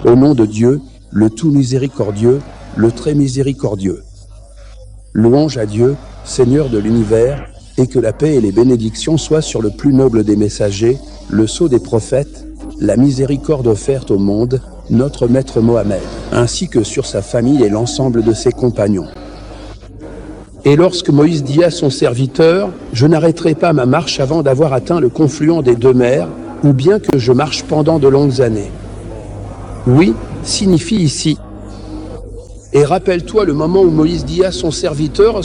Au nom de Dieu, le tout miséricordieux, le très miséricordieux. Louange à Dieu, Seigneur de l'univers, et que la paix et les bénédictions soient sur le plus noble des messagers, le sceau des prophètes, la miséricorde offerte au monde, notre maître Mohammed, ainsi que sur sa famille et l'ensemble de ses compagnons. Et lorsque Moïse dit à son serviteur, « Je n'arrêterai pas ma marche avant d'avoir atteint le confluent des deux mers, ou bien que je marche pendant de longues années. » Oui, signifie ici. Et rappelle-toi le moment où Moïse dit à son serviteur,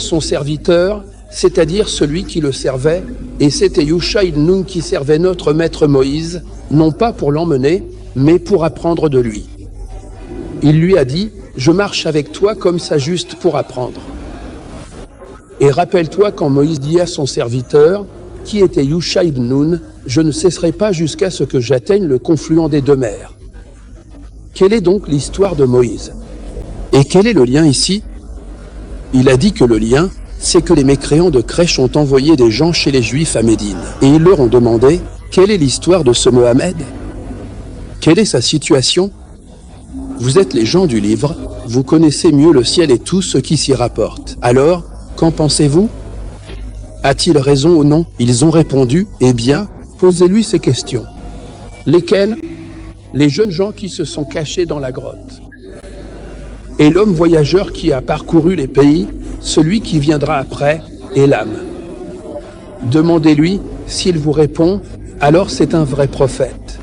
c'est-à-dire celui qui le servait, et c'était Yusha ibn Nun qui servait notre maître Moïse, non pas pour l'emmener, mais pour apprendre de lui. Il lui a dit, « Je marche avec toi comme ça juste pour apprendre. » Et rappelle-toi quand Moïse dit à son serviteur, qui était Yusha ibn Nun, « Je ne cesserai pas jusqu'à ce que j'atteigne le confluent des deux mers. » Quelle est donc l'histoire de Moïse? Et quel est le lien ici? Il a dit que le lien, c'est que les mécréants de Crèche ont envoyé des gens chez les Juifs à Médine. Et ils leur ont demandé, quelle est l'histoire de ce Mohammed? Quelle est sa situation? Vous êtes les gens du livre, vous connaissez mieux le ciel et tout ce qui s'y rapporte. Alors, qu'en pensez-vous? A-t-il raison ou non? Ils ont répondu, eh bien, posez-lui ces questions. Lesquelles? Les jeunes gens qui se sont cachés dans la grotte. Et l'homme voyageur qui a parcouru les pays, celui qui viendra après, est l'âme. Demandez-lui, s'il vous répond, alors c'est un vrai prophète.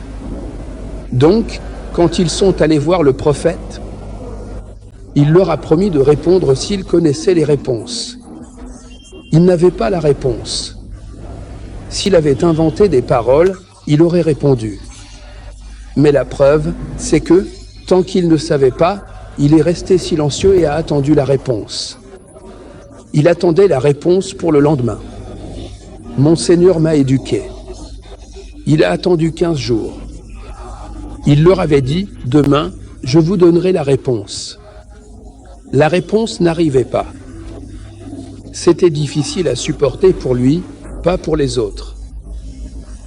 Donc, quand ils sont allés voir le prophète, il leur a promis de répondre s'ils connaissaient les réponses. Ils n'avaient pas la réponse. S'il avait inventé des paroles, il aurait répondu. Mais la preuve, c'est que, tant qu'il ne savait pas, il est resté silencieux et a attendu la réponse. Il attendait la réponse pour le lendemain. Mon Seigneur m'a éduqué. Il a attendu 15 jours. Il leur avait dit, demain, je vous donnerai la réponse. La réponse n'arrivait pas. C'était difficile à supporter pour lui, pas pour les autres.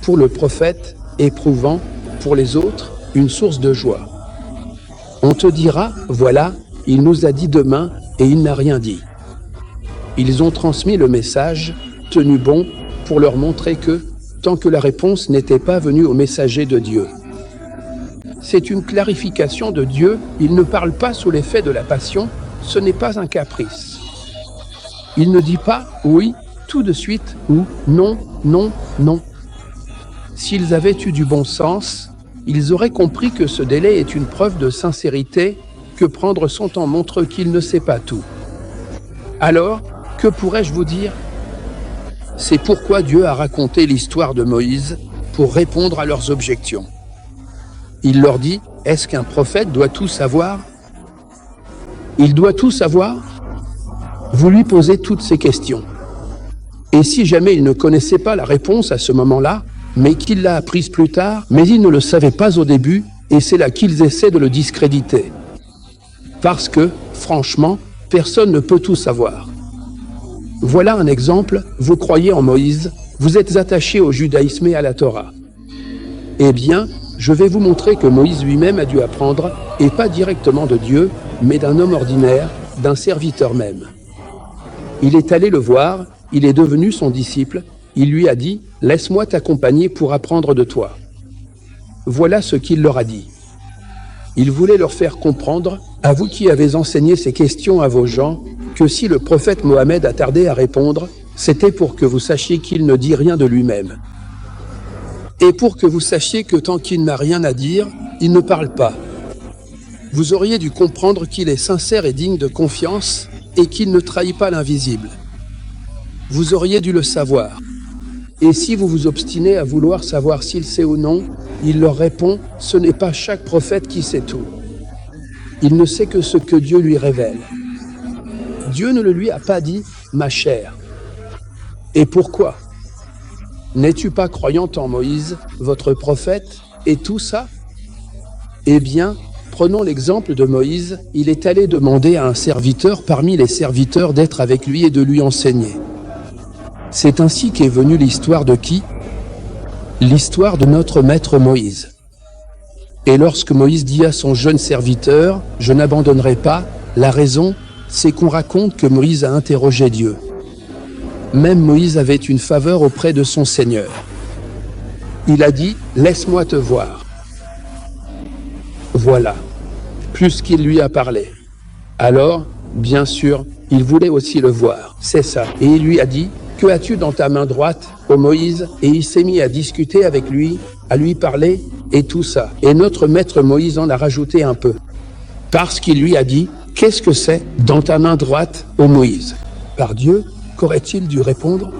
Pour le prophète, éprouvant, pour les autres, une source de joie. On te dira, voilà, il nous a dit demain et il n'a rien dit. Ils ont transmis le message, tenu bon, pour leur montrer que, tant que la réponse n'était pas venue au messager de Dieu. C'est une clarification de Dieu, il ne parle pas sous l'effet de la passion, ce n'est pas un caprice. Il ne dit pas oui, tout de suite, ou non, non, non. S'ils avaient eu du bon sens, ils auraient compris que ce délai est une preuve de sincérité, que prendre son temps montre qu'il ne sait pas tout. Alors, que pourrais-je vous dire? C'est pourquoi Dieu a raconté l'histoire de Moïse, pour répondre à leurs objections. Il leur dit, est-ce qu'un prophète doit tout savoir? Il doit tout savoir? Vous lui posez toutes ces questions. Et si jamais il ne connaissait pas la réponse à ce moment-là, mais qu'il l'a apprise plus tard, mais il ne le savait pas au début, et c'est là qu'ils essaient de le discréditer. Parce que, franchement, personne ne peut tout savoir. Voilà un exemple, vous croyez en Moïse, vous êtes attaché au judaïsme et à la Torah. Eh bien, je vais vous montrer que Moïse lui-même a dû apprendre, et pas directement de Dieu, mais d'un homme ordinaire, d'un serviteur même. Il est allé le voir, il est devenu son disciple, il lui a dit, « Laisse-moi t'accompagner pour apprendre de toi. » Voilà ce qu'il leur a dit. Il voulait leur faire comprendre, à vous qui avez enseigné ces questions à vos gens, que si le prophète Mohammed a tardé à répondre, c'était pour que vous sachiez qu'il ne dit rien de lui-même. Et pour que vous sachiez que tant qu'il n'a rien à dire, il ne parle pas. Vous auriez dû comprendre qu'il est sincère et digne de confiance, et qu'il ne trahit pas l'invisible. Vous auriez dû le savoir. Et si vous vous obstinez à vouloir savoir s'il sait ou non, il leur répond, ce n'est pas chaque prophète qui sait tout. Il ne sait que ce que Dieu lui révèle. Dieu ne le lui a pas dit, ma chère. Et pourquoi? N'es-tu pas croyante en Moïse, votre prophète, et tout ça? Eh bien, prenons l'exemple de Moïse, il est allé demander à un serviteur parmi les serviteurs d'être avec lui et de lui enseigner. C'est ainsi qu'est venue l'histoire de qui? L'histoire de notre maître Moïse. Et lorsque Moïse dit à son jeune serviteur, « Je n'abandonnerai pas », la raison, c'est qu'on raconte que Moïse a interrogé Dieu. Même Moïse avait une faveur auprès de son Seigneur. Il a dit, « Laisse-moi te voir ». Voilà, plus qu'il lui a parlé. Alors, bien sûr, il voulait aussi le voir, c'est ça. Et il lui a dit, « Que as-tu dans ta main droite, ô Moïse ?» Et il s'est mis à discuter avec lui, à lui parler, et tout ça. Et notre maître Moïse en a rajouté un peu. Parce qu'il lui a dit, « Qu'est-ce que c'est dans ta main droite, ô Moïse ?» Par Dieu, qu'aurait-il dû répondre?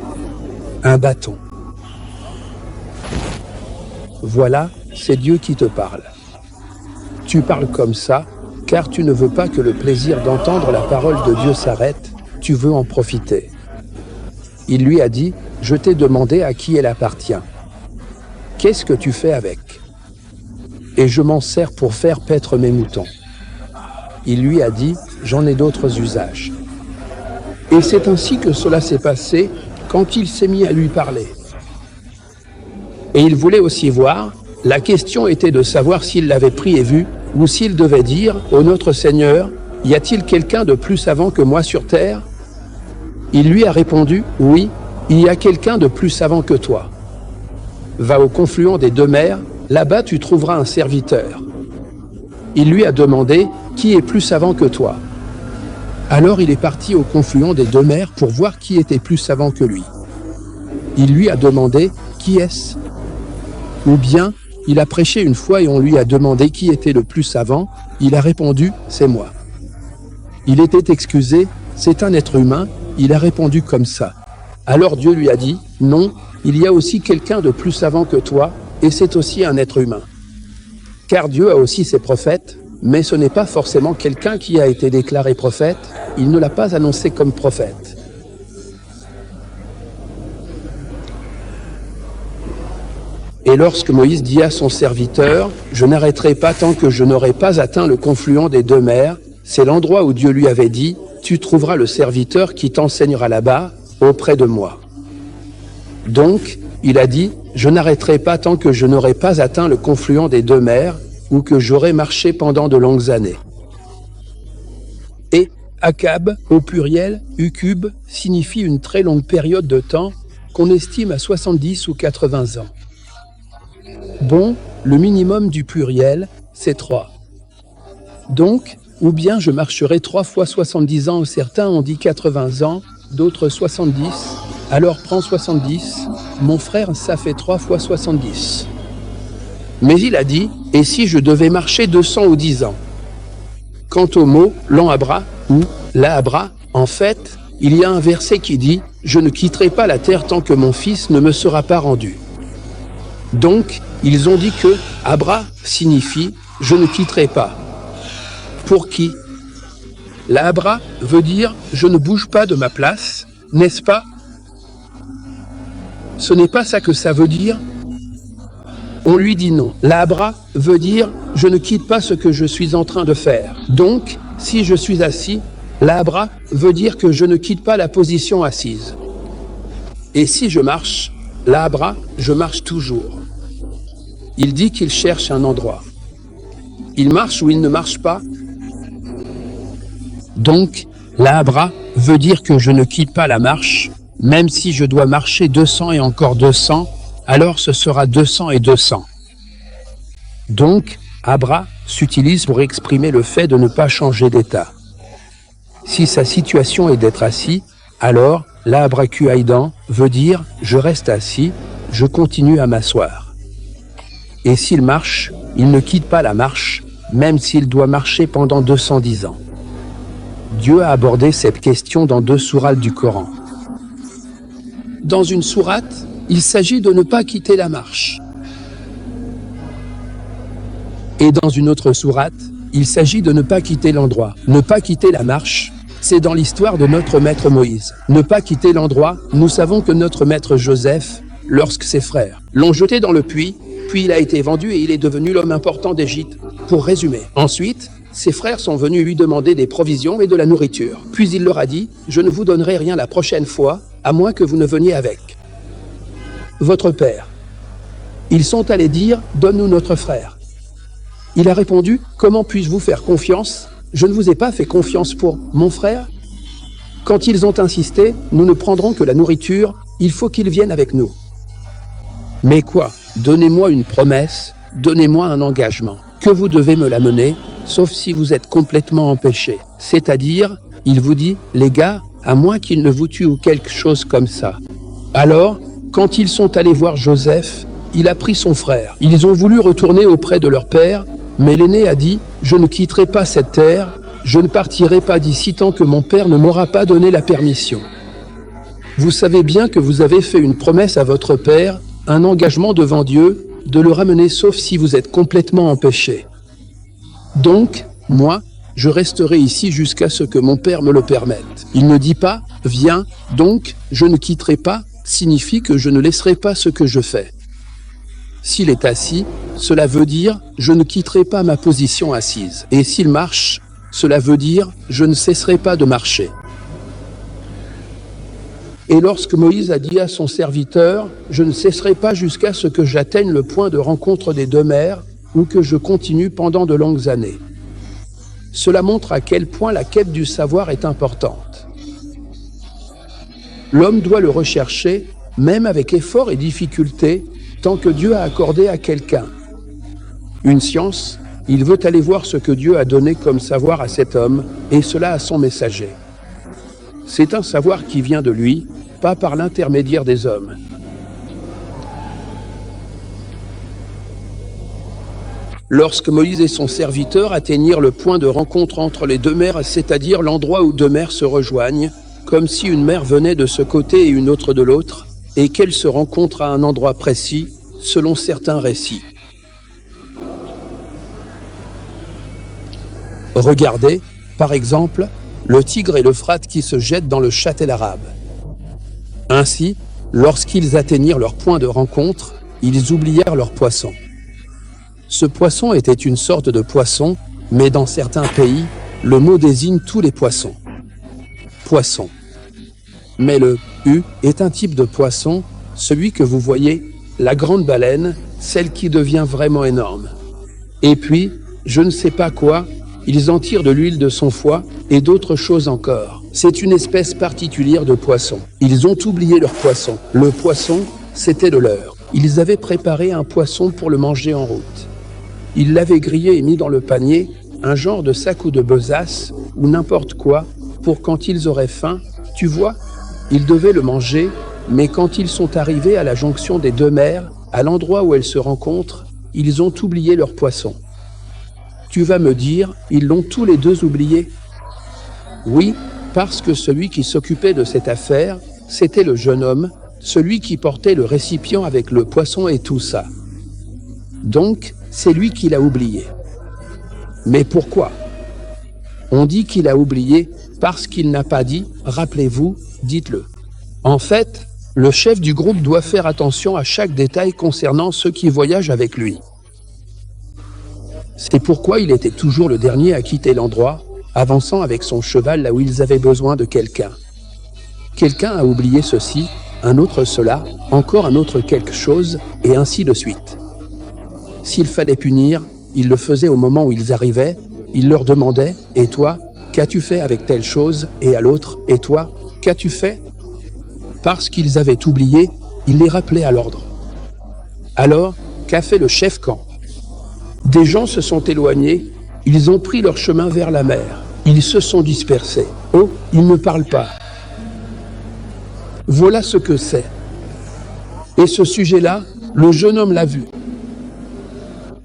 Un bâton. Voilà, c'est Dieu qui te parle. Tu parles comme ça, car tu ne veux pas que le plaisir d'entendre la parole de Dieu s'arrête, tu veux en profiter. Il lui a dit, « Je t'ai demandé à qui elle appartient. Qu'est-ce que tu fais avec? » Et je m'en sers pour faire paître mes moutons. Il lui a dit, « J'en ai d'autres usages. » Et c'est ainsi que cela s'est passé quand il s'est mis à lui parler. Et il voulait aussi voir, la question était de savoir s'il l'avait pris et vu, ou s'il devait dire, « Ô notre Seigneur, y a-t-il quelqu'un de plus savant que moi sur terre ?» Il lui a répondu, « Oui, il y a quelqu'un de plus savant que toi. Va au confluent des deux mers, là-bas tu trouveras un serviteur. » Il lui a demandé, « Qui est plus savant que toi ?» Alors il est parti au confluent des deux mers pour voir qui était plus savant que lui. Il lui a demandé, « Qui est-ce » Ou bien, il a prêché une fois et on lui a demandé qui était le plus savant, il a répondu, « C'est moi. » Il était excusé, c'est un être humain, il a répondu comme ça. Alors Dieu lui a dit, « Non, il y a aussi quelqu'un de plus savant que toi, et c'est aussi un être humain. » Car Dieu a aussi ses prophètes, mais ce n'est pas forcément quelqu'un qui a été déclaré prophète, il ne l'a pas annoncé comme prophète. Et lorsque Moïse dit à son serviteur, « Je n'arrêterai pas tant que je n'aurai pas atteint le confluent des deux mers », c'est l'endroit où Dieu lui avait dit, « Tu trouveras le serviteur qui t'enseignera là-bas, auprès de moi. » Donc, il a dit, « Je n'arrêterai pas tant que je n'aurai pas atteint le confluent des deux mers, ou que j'aurai marché pendant de longues années. » Et Akab, au pluriel, Ukub, signifie une très longue période de temps, qu'on estime à 70 ou 80 ans. Bon, le minimum du pluriel, c'est 3. Donc, ou bien je marcherai 3 fois 70 ans, certains ont dit 80 ans, d'autres 70, alors prends 70, mon frère, ça fait 3 fois 70. Mais il a dit, et si je devais marcher 200 ou 10 ans? Quant au mot l'enhabra ou lahabra, en fait, il y a un verset qui dit, je ne quitterai pas la terre tant que mon fils ne me sera pas rendu. Donc, ils ont dit que Abra signifie « je ne quitterai pas ». Pour qui? La Abra veut dire « je ne bouge pas de ma place », n'est-ce pas? Ce n'est pas ça que ça veut dire. On lui dit non. La Abra veut dire « je ne quitte pas ce que je suis en train de faire ». Donc, si je suis assis, la Abra veut dire que je ne quitte pas la position assise. Et si je marche, la Abra, je marche toujours. Il dit qu'il cherche un endroit. Il marche ou il ne marche pas? Donc, la Abra veut dire que je ne quitte pas la marche, même si je dois marcher 200 et encore 200, alors ce sera 200 et 200. Donc, Abra s'utilise pour exprimer le fait de ne pas changer d'état. Si sa situation est d'être assis, alors la Abrakuaidan veut dire « je reste assis, je continue à m'asseoir ». Et s'il marche, il ne quitte pas la marche, même s'il doit marcher pendant 210 ans. Dieu a abordé cette question dans 2 sourates du Coran. Dans une sourate, il s'agit de ne pas quitter la marche. Et dans une autre sourate, il s'agit de ne pas quitter l'endroit. Ne pas quitter la marche, c'est dans l'histoire de notre maître Moïse. Ne pas quitter l'endroit, nous savons que notre maître Joseph, lorsque ses frères l'ont jeté dans le puits, puis il a été vendu et il est devenu l'homme important d'Égypte. Pour résumer. Ensuite, ses frères sont venus lui demander des provisions et de la nourriture. Puis il leur a dit, « Je ne vous donnerai rien la prochaine fois, à moins que vous ne veniez avec votre père. » Ils sont allés dire, « Donne-nous notre frère. » Il a répondu, « Comment puis-je vous faire confiance? Je ne vous ai pas fait confiance pour mon frère ?» Quand ils ont insisté, « Nous ne prendrons que la nourriture, il faut qu'ils viennent avec nous. » Mais quoi? Donnez-moi une promesse, donnez-moi un engagement, que vous devez me l'amener, sauf si vous êtes complètement empêché. C'est-à-dire, il vous dit, les gars, à moins qu'il ne vous tue ou quelque chose comme ça. Alors, quand ils sont allés voir Joseph, il a pris son frère. Ils ont voulu retourner auprès de leur père, mais l'aîné a dit, je ne quitterai pas cette terre, je ne partirai pas d'ici tant que mon père ne m'aura pas donné la permission. Vous savez bien que vous avez fait une promesse à votre père, un engagement devant Dieu, de le ramener sauf si vous êtes complètement empêché. Donc, moi, je resterai ici jusqu'à ce que mon père me le permette. Il ne dit pas, viens, donc, je ne quitterai pas, signifie que je ne laisserai pas ce que je fais. S'il est assis, cela veut dire, je ne quitterai pas ma position assise. Et s'il marche, cela veut dire, je ne cesserai pas de marcher. Et lorsque Moïse a dit à son serviteur, je ne cesserai pas jusqu'à ce que j'atteigne le point de rencontre des deux mers, ou que je continue pendant de longues années. Cela montre à quel point la quête du savoir est importante. L'homme doit le rechercher, même avec effort et difficulté, tant que Dieu a accordé à quelqu'un une science, il veut aller voir ce que Dieu a donné comme savoir à cet homme, et cela à son messager. C'est un savoir qui vient de lui, pas par l'intermédiaire des hommes. Lorsque Moïse et son serviteur atteignirent le point de rencontre entre les deux mers, c'est-à-dire l'endroit où deux mers se rejoignent, comme si une mer venait de ce côté et une autre de l'autre, et qu'elles se rencontrent à un endroit précis, selon certains récits. Regardez, par exemple, le Tigre et l'Euphrate qui se jettent dans le Châtel arabe. Ainsi, lorsqu'ils atteignirent leur point de rencontre, ils oublièrent leur poisson. Ce poisson était une sorte de poisson, mais dans certains pays, le mot désigne tous les poissons. Poisson. Mais le « U » est un type de poisson, celui que vous voyez, la grande baleine, celle qui devient vraiment énorme. Et puis, je ne sais pas quoi, ils en tirent de l'huile de son foie et d'autres choses encore. C'est une espèce particulière de poisson. Ils ont oublié leur poisson. Le poisson, c'était le leur. Ils avaient préparé un poisson pour le manger en route. Ils l'avaient grillé et mis dans le panier, un genre de sac ou de besace, ou n'importe quoi, pour quand ils auraient faim, tu vois, ils devaient le manger, mais quand ils sont arrivés à la jonction des deux mers, à l'endroit où elles se rencontrent, ils ont oublié leur poisson. Tu vas me dire, ils l'ont tous les deux oublié? Oui, parce que celui qui s'occupait de cette affaire, c'était le jeune homme, celui qui portait le récipient avec le poisson et tout ça. Donc, c'est lui qui l'a oublié. Mais pourquoi? On dit qu'il a oublié parce qu'il n'a pas dit, rappelez-vous, dites-le. En fait, le chef du groupe doit faire attention à chaque détail concernant ceux qui voyagent avec lui. C'est pourquoi il était toujours le dernier à quitter l'endroit, avançant avec son cheval là où ils avaient besoin de quelqu'un. Quelqu'un a oublié ceci, un autre cela, encore un autre quelque chose, et ainsi de suite. S'il fallait punir, il le faisait au moment où ils arrivaient, il leur demandait « Et toi, qu'as-tu fait avec telle chose ?» et à l'autre « Et toi, qu'as-tu fait ?» Parce qu'ils avaient oublié, il les rappelait à l'ordre. Alors, qu'a fait le chef-camp? Des gens se sont éloignés, ils ont pris leur chemin vers la mer. Ils se sont dispersés. Oh, ils ne parlent pas. Voilà ce que c'est. Et ce sujet-là, le jeune homme l'a vu.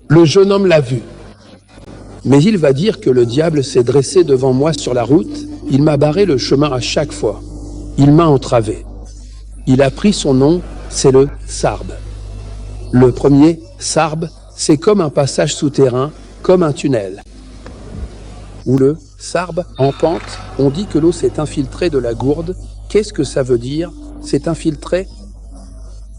Le jeune homme l'a vu. Mais il va dire que le diable s'est dressé devant moi sur la route, il m'a barré le chemin à chaque fois. Il m'a entravé. Il a pris son nom, c'est le Sarbe. Le premier, Sarbe, c'est comme un passage souterrain, comme un tunnel. Ou le Sarbe, en pente, on dit que l'eau s'est infiltrée de la gourde. Qu'est-ce que ça veut dire, s'est infiltrée?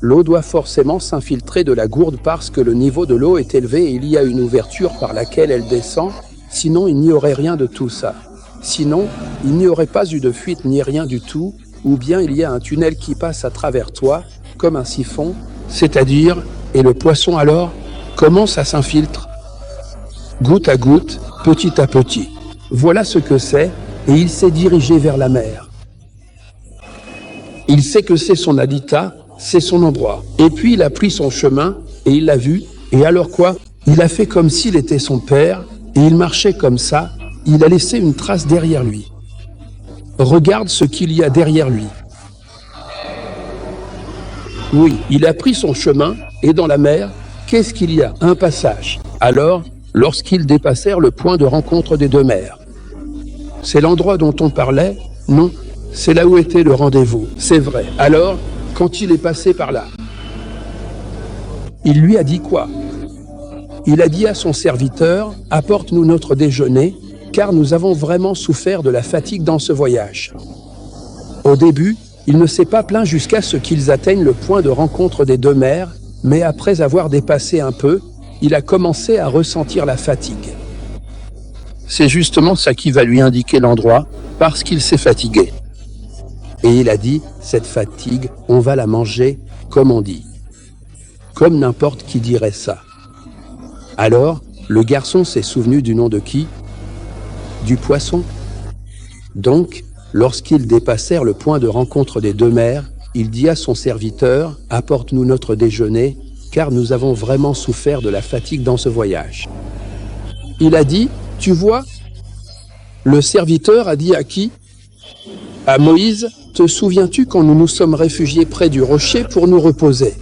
L'eau doit forcément s'infiltrer de la gourde parce que le niveau de l'eau est élevé et il y a une ouverture par laquelle elle descend, sinon il n'y aurait rien de tout ça. Sinon, il n'y aurait pas eu de fuite ni rien du tout, ou bien il y a un tunnel qui passe à travers toi, comme un siphon, c'est-à-dire, et le poisson alors, comment ça s'infiltre? goutte à goutte, petit à petit. Voilà ce que c'est, et il s'est dirigé vers la mer. Il sait que c'est son habitat, c'est son endroit. Et puis il a pris son chemin, et il l'a vu, et alors quoi? Il a fait comme s'il était son père, et il marchait comme ça, il a laissé une trace derrière lui. Regarde ce qu'il y a derrière lui. Oui, il a pris son chemin, et dans la mer, qu'est-ce qu'il y a? Un passage. Alors, lorsqu'ils dépassèrent le point de rencontre des deux mers. C'est l'endroit dont on parlait? Non, c'est là où était le rendez-vous, c'est vrai. Alors, quand il est passé par là, il lui a dit quoi? Il a dit à son serviteur, « Apporte-nous notre déjeuner, car nous avons vraiment souffert de la fatigue dans ce voyage. » Au début, il ne s'est pas plaint jusqu'à ce qu'ils atteignent le point de rencontre des deux mers, mais après avoir dépassé un peu, il a commencé à ressentir la fatigue. C'est justement ça qui va lui indiquer l'endroit, parce qu'il s'est fatigué. Et il a dit, cette fatigue, on va la manger, comme on dit. Comme n'importe qui dirait ça. Alors, le garçon s'est souvenu du nom de qui? Du poisson. Donc, lorsqu'ils dépassèrent le point de rencontre des deux mers, il dit à son serviteur, « Apporte-nous notre déjeuner, car nous avons vraiment souffert de la fatigue dans ce voyage. » Il a dit, « Tu vois ?» Le serviteur a dit à qui? À Moïse, « Te souviens-tu quand nous nous sommes réfugiés près du rocher pour nous reposer? »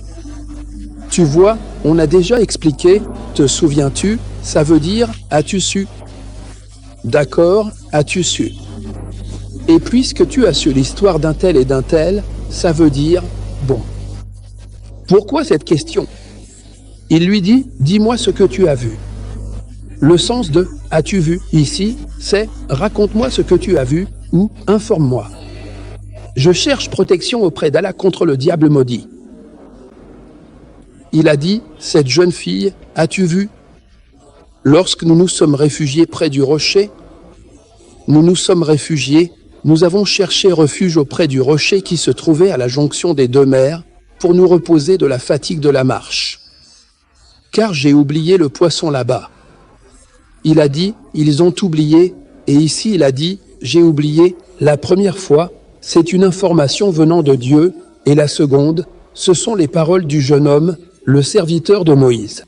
Tu vois, on a déjà expliqué, « Te souviens-tu » ça veut dire « As-tu su ?» D'accord, as-tu su? Et puisque tu as su l'histoire d'un tel et d'un tel, ça veut dire « Bon. » Pourquoi cette question? Il lui dit « Dis-moi ce que tu as vu. » Le sens de « As-tu vu » ici, c'est « Raconte-moi ce que tu as vu » ou « Informe-moi. » Je cherche protection auprès d'Allah contre le diable maudit. Il a dit « Cette jeune fille, as-tu vu? Lorsque nous nous sommes réfugiés près du rocher, nous nous sommes réfugiés, nous avons cherché refuge auprès du rocher qui se trouvait à la jonction des deux mers pour nous reposer de la fatigue de la marche. Car j'ai oublié le poisson là-bas. Il a dit, ils ont oublié, et ici il a dit, j'ai oublié, la première fois, c'est une information venant de Dieu, et la seconde, ce sont les paroles du jeune homme, le serviteur de Moïse.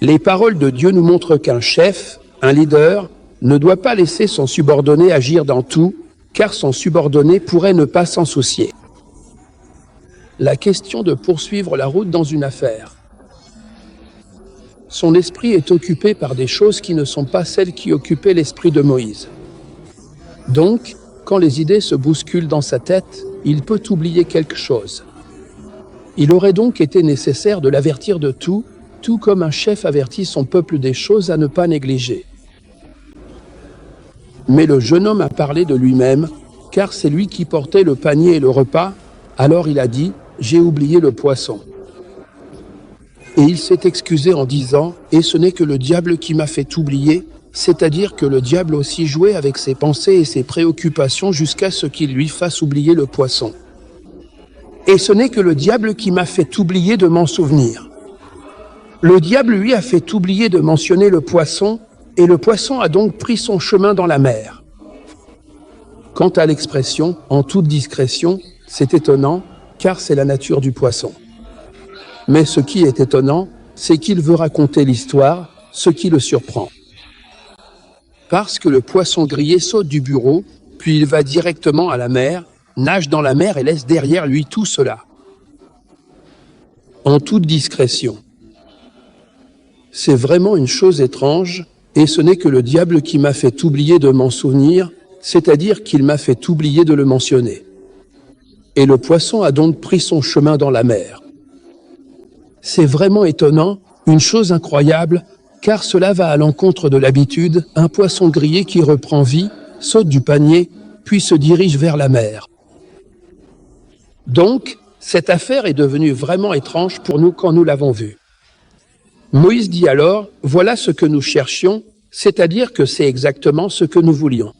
Les paroles de Dieu nous montrent qu'un chef, un leader, ne doit pas laisser son subordonné agir dans tout, car son subordonné pourrait ne pas s'en soucier. La question de poursuivre la route dans une affaire. Son esprit est occupé par des choses qui ne sont pas celles qui occupaient l'esprit de Moïse. Donc, quand les idées se bousculent dans sa tête, il peut oublier quelque chose. Il aurait donc été nécessaire de l'avertir de tout, tout comme un chef avertit son peuple des choses à ne pas négliger. Mais le jeune homme a parlé de lui-même, car c'est lui qui portait le panier et le repas, alors il a dit « J'ai oublié le poisson ». Et il s'est excusé en disant « Et ce n'est que le diable qui m'a fait oublier », c'est-à-dire que le diable aussi jouait avec ses pensées et ses préoccupations jusqu'à ce qu'il lui fasse oublier le poisson. Et ce n'est que le diable qui m'a fait oublier de m'en souvenir. Le diable lui a fait oublier de mentionner le poisson, et le poisson a donc pris son chemin dans la mer. Quant à l'expression « en toute discrétion », c'est étonnant, car c'est la nature du poisson. Mais ce qui est étonnant, c'est qu'il veut raconter l'histoire, ce qui le surprend. Parce que le poisson grillé saute du bureau, puis il va directement à la mer, nage dans la mer et laisse derrière lui tout cela. En toute discrétion. C'est vraiment une chose étrange, et ce n'est que le diable qui m'a fait oublier de m'en souvenir, c'est-à-dire qu'il m'a fait oublier de le mentionner. Et le poisson a donc pris son chemin dans la mer. C'est vraiment étonnant, une chose incroyable, car cela va à l'encontre de l'habitude, un poisson grillé qui reprend vie, saute du panier, puis se dirige vers la mer. Donc, cette affaire est devenue vraiment étrange pour nous quand nous l'avons vue. Moïse dit alors, voilà ce que nous cherchions, c'est-à-dire que c'est exactement ce que nous voulions.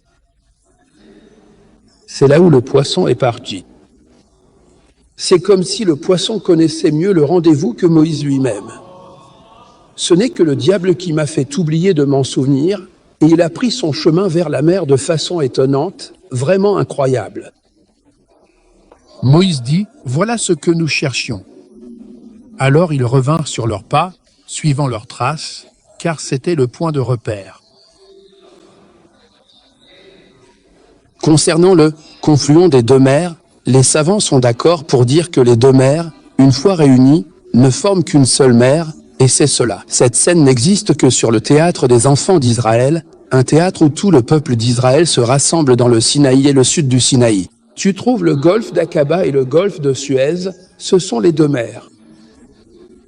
C'est là où le poisson est parti. C'est comme si le poisson connaissait mieux le rendez-vous que Moïse lui-même. Ce n'est que le diable qui m'a fait oublier de m'en souvenir, et il a pris son chemin vers la mer de façon étonnante, vraiment incroyable. Moïse dit, voilà ce que nous cherchions. Alors ils revinrent sur leurs pas, suivant leurs traces, car c'était le point de repère. Concernant le confluent des deux mers, les savants sont d'accord pour dire que les deux mers, une fois réunies, ne forment qu'une seule mer, et c'est cela. Cette scène n'existe que sur le théâtre des enfants d'Israël, un théâtre où tout le peuple d'Israël se rassemble dans le Sinaï et le sud du Sinaï. Tu trouves le golfe d'Aqaba et le golfe de Suez, ce sont les deux mers.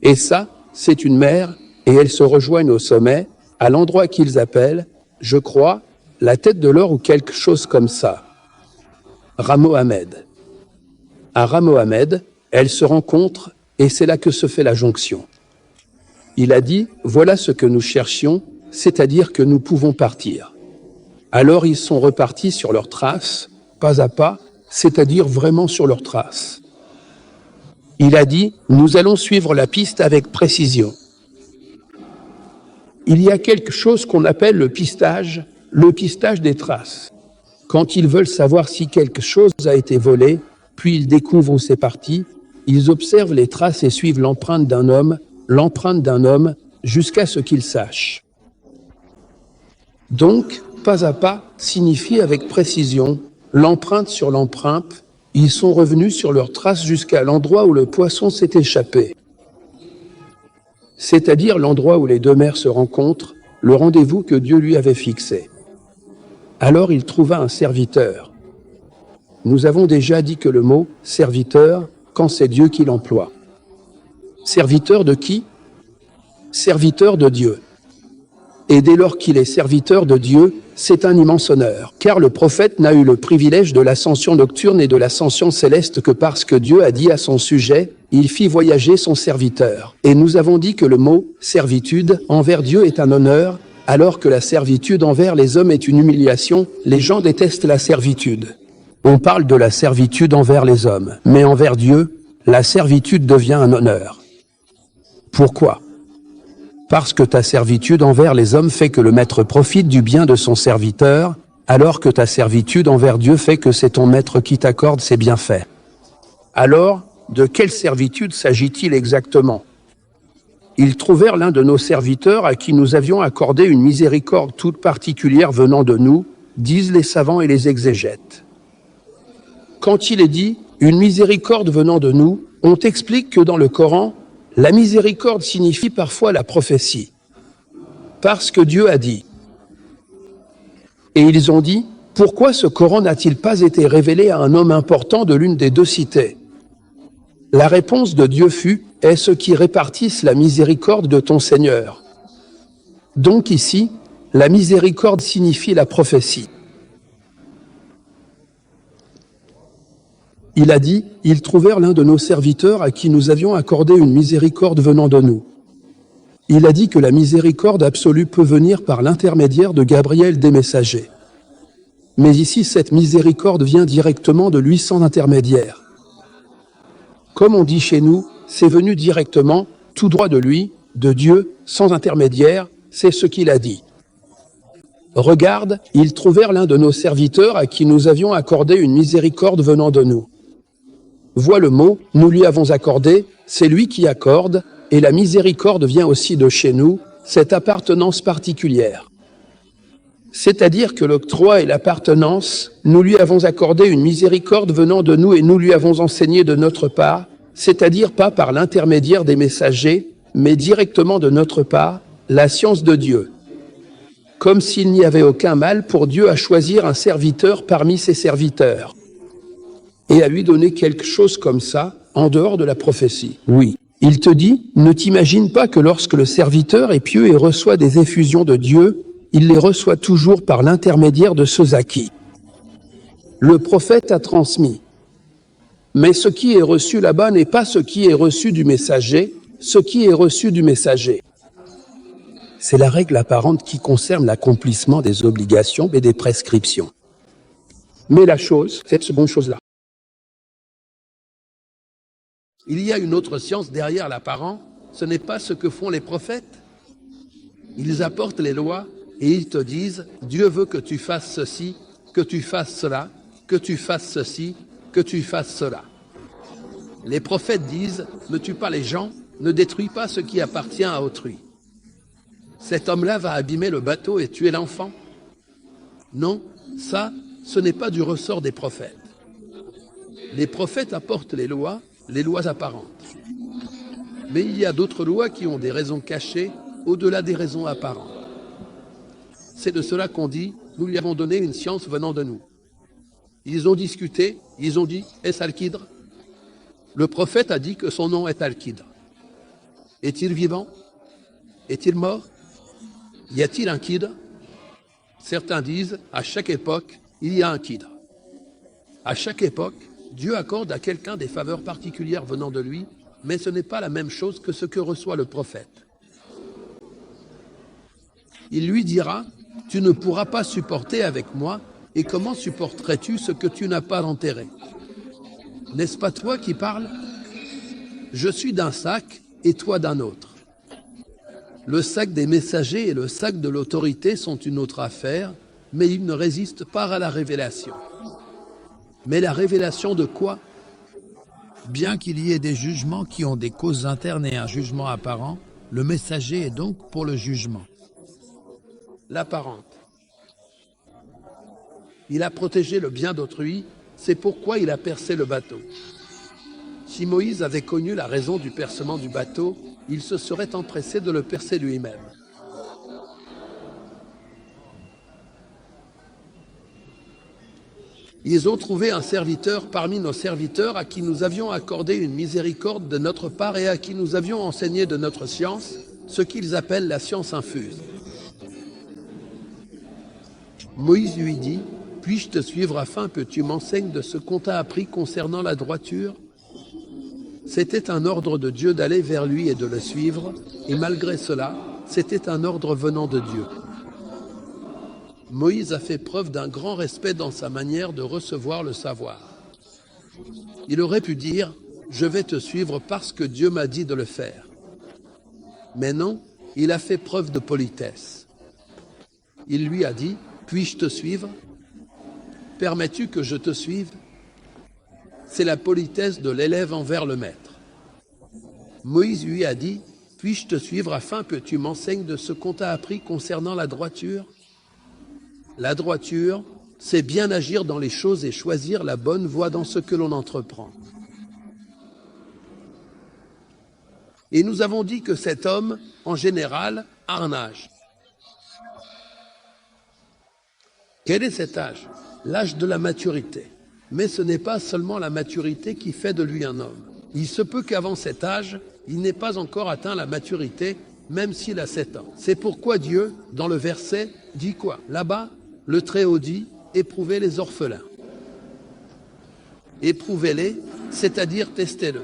Et ça, c'est une mer, et elles se rejoignent au sommet, à l'endroit qu'ils appellent, je crois, la tête de l'or ou quelque chose comme ça. Ramohamed. À Ramohamed, elles se rencontrent, et c'est là que se fait la jonction. Il a dit, voilà ce que nous cherchions, c'est-à-dire que nous pouvons partir. Alors ils sont repartis sur leurs traces, pas à pas, c'est-à-dire vraiment sur leurs traces. Il a dit, nous allons suivre la piste avec précision. Il y a quelque chose qu'on appelle le pistage des traces. Quand ils veulent savoir si quelque chose a été volé, puis ils découvrent où c'est parti, ils observent les traces et suivent l'empreinte d'un homme, jusqu'à ce qu'ils sachent. Donc, pas à pas signifie avec précision, l'empreinte sur l'empreinte, ils sont revenus sur leurs traces jusqu'à l'endroit où le poisson s'est échappé. C'est-à-dire l'endroit où les deux mers se rencontrent, le rendez-vous que Dieu lui avait fixé. Alors il trouva un serviteur. Nous avons déjà dit que le mot « serviteur », quand c'est Dieu qui l'emploie. Serviteur de qui? Serviteur de Dieu. Et dès lors qu'il est serviteur de Dieu, c'est un immense honneur, car le prophète n'a eu le privilège de l'ascension nocturne et de l'ascension céleste que parce que Dieu a dit à son sujet, il fit voyager son serviteur. Et nous avons dit que le mot « servitude » envers Dieu est un honneur, alors que la servitude envers les hommes est une humiliation. Les gens détestent la servitude. On parle de la servitude envers les hommes, mais envers Dieu, la servitude devient un honneur. Pourquoi? Parce que ta servitude envers les hommes fait que le maître profite du bien de son serviteur, alors que ta servitude envers Dieu fait que c'est ton maître qui t'accorde ses bienfaits. Alors, de quelle servitude s'agit-il exactement? Ils trouvèrent l'un de nos serviteurs à qui nous avions accordé une miséricorde toute particulière venant de nous, disent les savants et les exégètes. Quand il est dit « une miséricorde venant de nous », on t'explique que dans le Coran, la miséricorde signifie parfois la prophétie. Parce que Dieu a dit. Et ils ont dit, pourquoi ce Coran n'a-t-il pas été révélé à un homme important de l'une des deux cités? La réponse de Dieu fut, est ce qui répartisse la miséricorde de ton Seigneur. Donc ici, la miséricorde signifie la prophétie. Il a dit, ils trouvèrent l'un de nos serviteurs à qui nous avions accordé une miséricorde venant de nous. Il a dit que la miséricorde absolue peut venir par l'intermédiaire de Gabriel des messagers. Mais ici, cette miséricorde vient directement de lui sans intermédiaire. Comme on dit chez nous, c'est venu directement, tout droit de lui, de Dieu, sans intermédiaire, c'est ce qu'il a dit. Regarde, ils trouvèrent l'un de nos serviteurs à qui nous avions accordé une miséricorde venant de nous. Vois le mot, nous lui avons accordé, c'est lui qui accorde, et la miséricorde vient aussi de chez nous, cette appartenance particulière. C'est-à-dire que l'octroi et l'appartenance, nous lui avons accordé une miséricorde venant de nous et nous lui avons enseigné de notre part, c'est-à-dire pas par l'intermédiaire des messagers, mais directement de notre part, la science de Dieu. Comme s'il n'y avait aucun mal pour Dieu à choisir un serviteur parmi ses serviteurs. Et à lui donner quelque chose comme ça, en dehors de la prophétie. Oui. Il te dit, ne t'imagine pas que lorsque le serviteur est pieux et reçoit des effusions de Dieu, il les reçoit toujours par l'intermédiaire de ceux à qui le prophète a transmis. Mais ce qui est reçu là-bas n'est pas ce qui est reçu du messager, ce qui est reçu du messager. C'est la règle apparente qui concerne l'accomplissement des obligations et des prescriptions. Mais la chose, cette seconde chose-là. Il y a une autre science derrière l'apparent, ce n'est pas ce que font les prophètes, Ils apportent les lois et ils te disent, Dieu veut que tu fasses ceci, que tu fasses cela, que tu fasses ceci, que tu fasses cela. Les prophètes disent, ne tue pas les gens, ne détruis pas ce qui appartient à autrui. Cet homme-là va abîmer le bateau et tuer l'enfant? Non, ça, ce n'est pas du ressort des prophètes. Les prophètes apportent les lois apparentes. Mais il y a d'autres lois qui ont des raisons cachées au-delà des raisons apparentes. C'est de cela qu'on dit, nous lui avons donné une science venant de nous. Ils ont discuté, ils ont dit, est-ce Al-Qidr? Le prophète a dit que son nom est Al-Qidr. Est-il vivant? Est-il mort? Y a-t-il un Qidr? Certains disent, à chaque époque, il y a un Qidr. À chaque époque, Dieu accorde à quelqu'un des faveurs particulières venant de lui, mais ce n'est pas la même chose que ce que reçoit le prophète. Il lui dira, tu ne pourras pas supporter avec moi, et comment supporterais-tu ce que tu n'as pas enterré? N'est-ce pas toi qui parles? Je suis d'un sac et toi d'un autre. Le sac des messagers et le sac de l'autorité sont une autre affaire, mais ils ne résistent pas à la révélation. Mais la révélation de quoi? Bien qu'il y ait des jugements qui ont des causes internes et un jugement apparent, le messager est donc pour le jugement. L'apparente. Il a protégé le bien d'autrui, c'est pourquoi il a percé le bateau. Si Moïse avait connu la raison du percement du bateau, il se serait empressé de le percer lui-même. Ils ont trouvé un serviteur parmi nos serviteurs à qui nous avions accordé une miséricorde de notre part et à qui nous avions enseigné de notre science, ce qu'ils appellent la science infuse. Moïse lui dit, « Puis-je te suivre afin que tu m'enseignes de ce qu'on t'a appris concernant la droiture ?» C'était un ordre de Dieu d'aller vers lui et de le suivre, et malgré cela, c'était un ordre venant de Dieu. Moïse a fait preuve d'un grand respect dans sa manière de recevoir le savoir. Il aurait pu dire, « Je vais te suivre parce que Dieu m'a dit de le faire. » Mais non, il a fait preuve de politesse. Il lui a dit, « Puis-je te suivre? Permets-tu que je te suive ?» C'est la politesse de l'élève envers le maître. Moïse lui a dit, « Puis-je te suivre afin que tu m'enseignes de ce qu'on t'a appris concernant la droiture ?» La droiture, c'est bien agir dans les choses et choisir la bonne voie dans ce que l'on entreprend. Et nous avons dit que cet homme, en général, a un âge. Quel est cet âge? L'âge de la maturité. Mais ce n'est pas seulement la maturité qui fait de lui un homme. Il se peut qu'avant cet âge, il n'ait pas encore atteint la maturité, même s'il a 7 ans. C'est pourquoi Dieu, dans le verset, dit quoi? Là-bas, le Très-Haut dit, éprouvez les orphelins. Éprouvez-les, c'est-à-dire testez-le.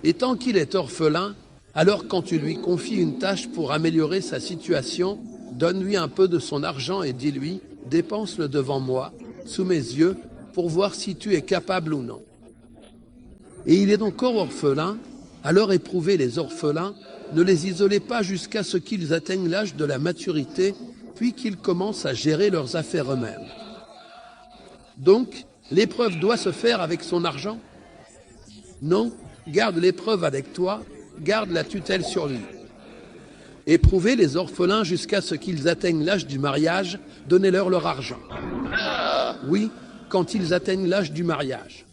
Et tant qu'il est orphelin, alors quand tu lui confies une tâche pour améliorer sa situation, donne-lui un peu de son argent et dis-lui, dépense-le devant moi, sous mes yeux, pour voir si tu es capable ou non. Et il est encore orphelin, alors éprouvez les orphelins, ne les isolez pas jusqu'à ce qu'ils atteignent l'âge de la maturité, puis qu'ils commencent à gérer leurs affaires eux-mêmes. Donc, l'épreuve doit se faire avec son argent? Non, garde l'épreuve avec toi, garde la tutelle sur lui. Éprouvez les orphelins jusqu'à ce qu'ils atteignent l'âge du mariage, donnez-leur leur argent. Oui, quand ils atteignent l'âge du mariage.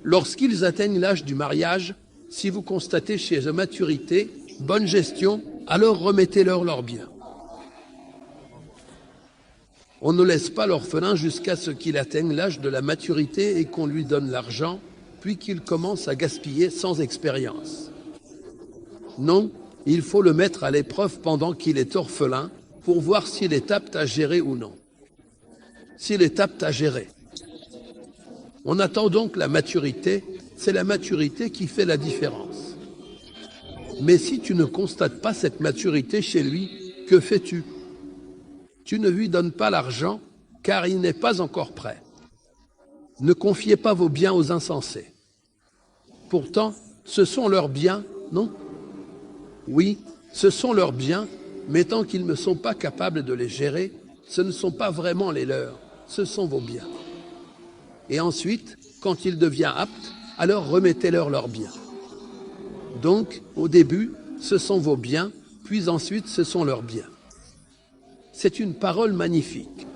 Lorsqu'ils atteignent l'âge du mariage, si vous constatez chez eux maturité, bonne gestion, alors remettez-leur leurs biens. On ne laisse pas l'orphelin jusqu'à ce qu'il atteigne l'âge de la maturité et qu'on lui donne l'argent, puis qu'il commence à gaspiller sans expérience. Non, il faut le mettre à l'épreuve pendant qu'il est orphelin pour voir s'il est apte à gérer ou non. S'il est apte à gérer. On attend donc la maturité, c'est la maturité qui fait la différence. Mais si tu ne constates pas cette maturité chez lui, que fais-tu? Tu ne lui donnes pas l'argent, car il n'est pas encore prêt. Ne confiez pas vos biens aux insensés. Pourtant, ce sont leurs biens, non? Oui, Ce sont leurs biens, mais tant qu'ils ne sont pas capables de les gérer, ce ne sont pas vraiment les leurs, ce sont vos biens. Et ensuite, quand il devient apte, alors remettez-leur leurs biens. Donc, au début, ce sont vos biens, puis ensuite, ce sont leurs biens. C'est une parole magnifique.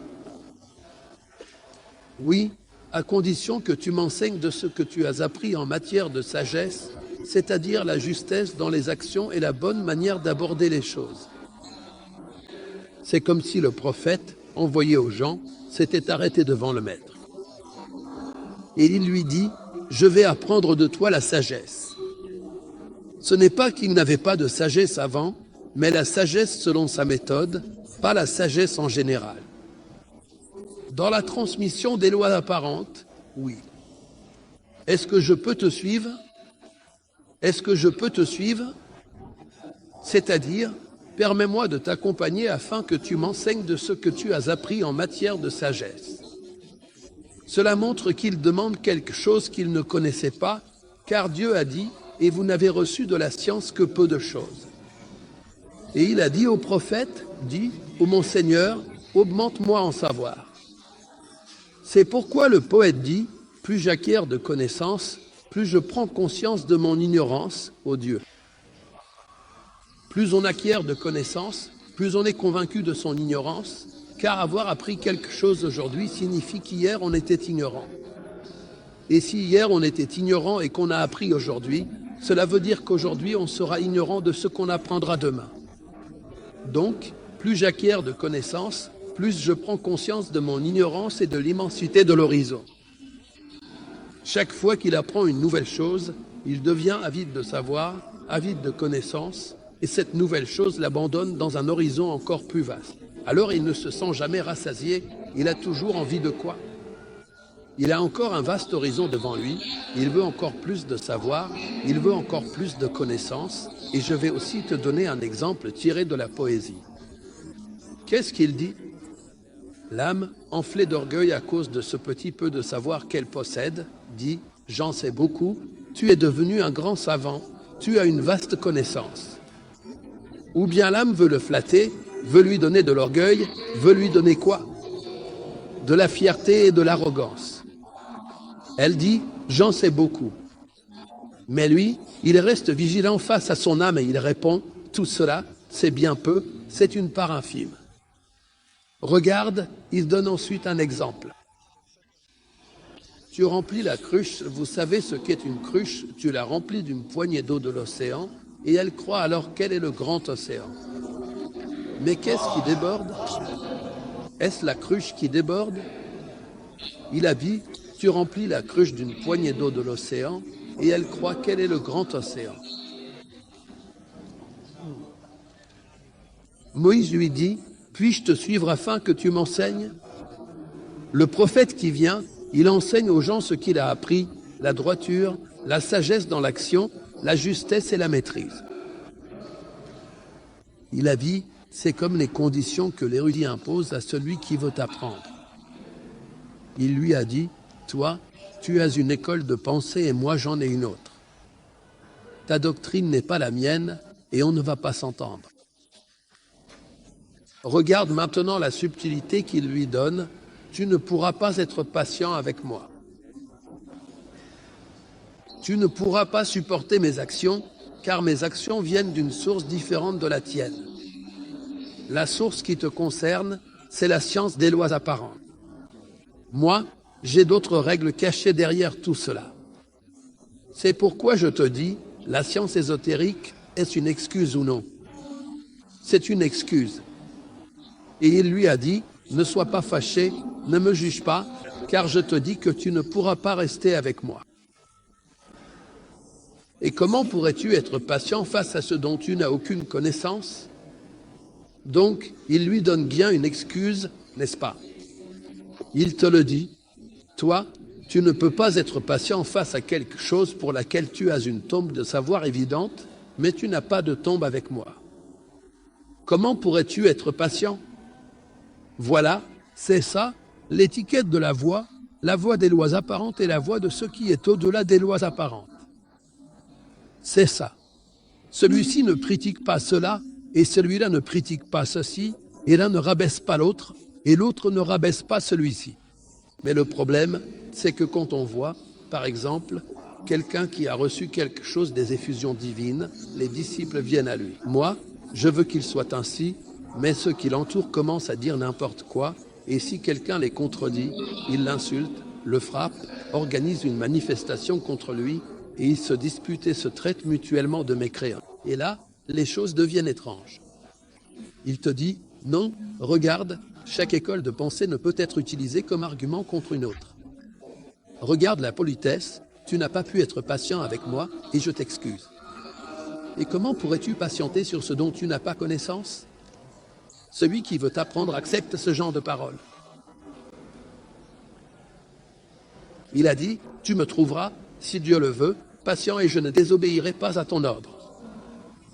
Oui, à condition que tu m'enseignes de ce que tu as appris en matière de sagesse, c'est-à-dire la justesse dans les actions et la bonne manière d'aborder les choses. C'est comme si le prophète, envoyé aux gens, s'était arrêté devant le maître. Et il lui dit, « Je vais apprendre de toi la sagesse. » Ce n'est pas qu'il n'avait pas de sagesse avant, mais la sagesse selon sa méthode, pas la sagesse en général. Dans la transmission des lois apparentes, oui. Est-ce que je peux te suivre? Est-ce que je peux te suivre? C'est-à-dire, permets-moi de t'accompagner afin que tu m'enseignes de ce que tu as appris en matière de sagesse. Cela montre qu'il demande quelque chose qu'il ne connaissait pas, car Dieu a dit, et vous n'avez reçu de la science que peu de choses. Et il a dit au prophète, dit, ô mon Seigneur, augmente-moi en savoir. C'est pourquoi le poète dit, plus j'acquiers de connaissances, plus je prends conscience de mon ignorance, ô Dieu. Plus on acquiert de connaissances, plus on est convaincu de son ignorance, car avoir appris quelque chose aujourd'hui signifie qu'hier on était ignorant. Et si hier on était ignorant et qu'on a appris aujourd'hui, cela veut dire qu'aujourd'hui on sera ignorant de ce qu'on apprendra demain. Donc, plus j'acquiers de connaissances, plus je prends conscience de mon ignorance et de l'immensité de l'horizon. Chaque fois qu'il apprend une nouvelle chose, il devient avide de savoir, avide de connaissances, et cette nouvelle chose l'abandonne dans un horizon encore plus vaste. Alors il ne se sent jamais rassasié, il a toujours envie de quoi? Il a encore un vaste horizon devant lui, il veut encore plus de savoir, il veut encore plus de connaissances, et je vais aussi te donner un exemple tiré de la poésie. Qu'est-ce qu'il dit? L'âme, enflée d'orgueil à cause de ce petit peu de savoir qu'elle possède, dit « J'en sais beaucoup, tu es devenu un grand savant, tu as une vaste connaissance. » Ou bien l'âme veut le flatter, veut lui donner de l'orgueil, veut lui donner quoi? De la fierté et de l'arrogance. Elle dit « J'en sais beaucoup. » Mais lui, il reste vigilant face à son âme et il répond « Tout cela, c'est bien peu, c'est une part infime. » Regarde, il donne ensuite un exemple. Tu remplis la cruche, vous savez ce qu'est une cruche, tu la remplis d'une poignée d'eau de l'océan, et elle croit alors quel est le grand océan. Mais qu'est-ce qui déborde? Est-ce la cruche qui déborde? Il a dit, tu remplis la cruche d'une poignée d'eau de l'océan, et elle croit quel est le grand océan. Moïse lui dit, puis-je te suivre afin que tu m'enseignes? Le prophète qui vient, il enseigne aux gens ce qu'il a appris, la droiture, la sagesse dans l'action, la justesse et la maîtrise. Il a dit, c'est comme les conditions que l'érudit impose à celui qui veut apprendre. Il lui a dit, toi, tu as une école de pensée et moi j'en ai une autre. Ta doctrine n'est pas la mienne et on ne va pas s'entendre. Regarde maintenant la subtilité qu'il lui donne, tu ne pourras pas être patient avec moi. Tu ne pourras pas supporter mes actions, car mes actions viennent d'une source différente de la tienne. La source qui te concerne, c'est la science des lois apparentes. Moi, j'ai d'autres règles cachées derrière tout cela. C'est pourquoi je te dis, la science ésotérique, est-ce une excuse ou non? C'est une excuse. Et il lui a dit, ne sois pas fâché, ne me juge pas, car je te dis que tu ne pourras pas rester avec moi. Et comment pourrais-tu être patient face à ce dont tu n'as aucune connaissance? Donc, il lui donne bien une excuse, n'est-ce pas? Il te le dit, toi, tu ne peux pas être patient face à quelque chose pour laquelle tu as une tombe de savoir évidente, mais tu n'as pas de tombe avec moi. Comment pourrais-tu être patient? Voilà, c'est ça, l'étiquette de la voie des lois apparentes et la voie de ce qui est au-delà des lois apparentes. C'est ça. Celui-ci ne critique pas cela, Et celui-là ne critique pas ceci, et l'un ne rabaisse pas l'autre, et l'autre ne rabaisse pas celui-ci. Mais le problème, c'est que quand on voit, par exemple, quelqu'un qui a reçu quelque chose des effusions divines, les disciples viennent à lui. Moi, je veux qu'il soit ainsi, mais ceux qui l'entourent commencent à dire n'importe quoi, et si quelqu'un les contredit, ils l'insultent, le frappent, organisent une manifestation contre lui, et ils se disputent et se traitent mutuellement de mécréants. Et là, les choses deviennent étranges. Il te dit, non, regarde, chaque école de pensée ne peut être utilisée comme argument contre une autre. Regarde la politesse, tu n'as pas pu être patient avec moi et je t'excuse. Et comment pourrais-tu patienter sur ce dont tu n'as pas connaissance? Celui qui veut t'apprendre accepte ce genre de paroles. Il a dit, tu me trouveras, si Dieu le veut, patient et je ne désobéirai pas à ton ordre.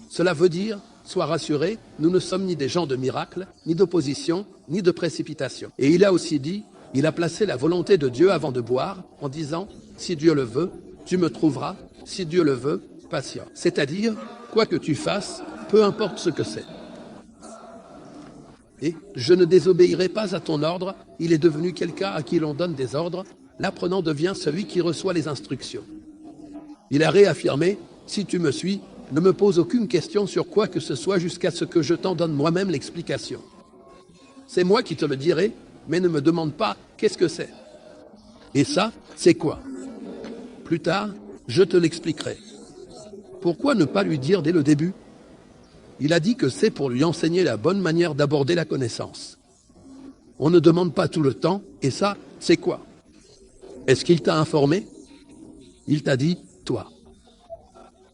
Cela veut dire, sois rassuré, nous ne sommes ni des gens de miracle, ni d'opposition, ni de précipitation. Et il a aussi dit, il a placé la volonté de Dieu avant de boire, en disant, si Dieu le veut, tu me trouveras, si Dieu le veut, patient. C'est-à-dire, quoi que tu fasses, peu importe ce que c'est. Et je ne désobéirai pas à ton ordre, il est devenu quelqu'un à qui l'on donne des ordres, l'apprenant devient celui qui reçoit les instructions. Il a réaffirmé, si tu me suis, ne me pose aucune question sur quoi que ce soit jusqu'à ce que je t'en donne moi-même l'explication. C'est moi qui te le dirai, mais ne me demande pas qu'est-ce que c'est. Et ça, c'est quoi? Plus tard, je te l'expliquerai. Pourquoi ne pas lui dire dès le début? Il a dit que c'est pour lui enseigner la bonne manière d'aborder la connaissance. On ne demande pas tout le temps, et ça, c'est quoi? Est-ce qu'il t'a informé? Il t'a dit, toi.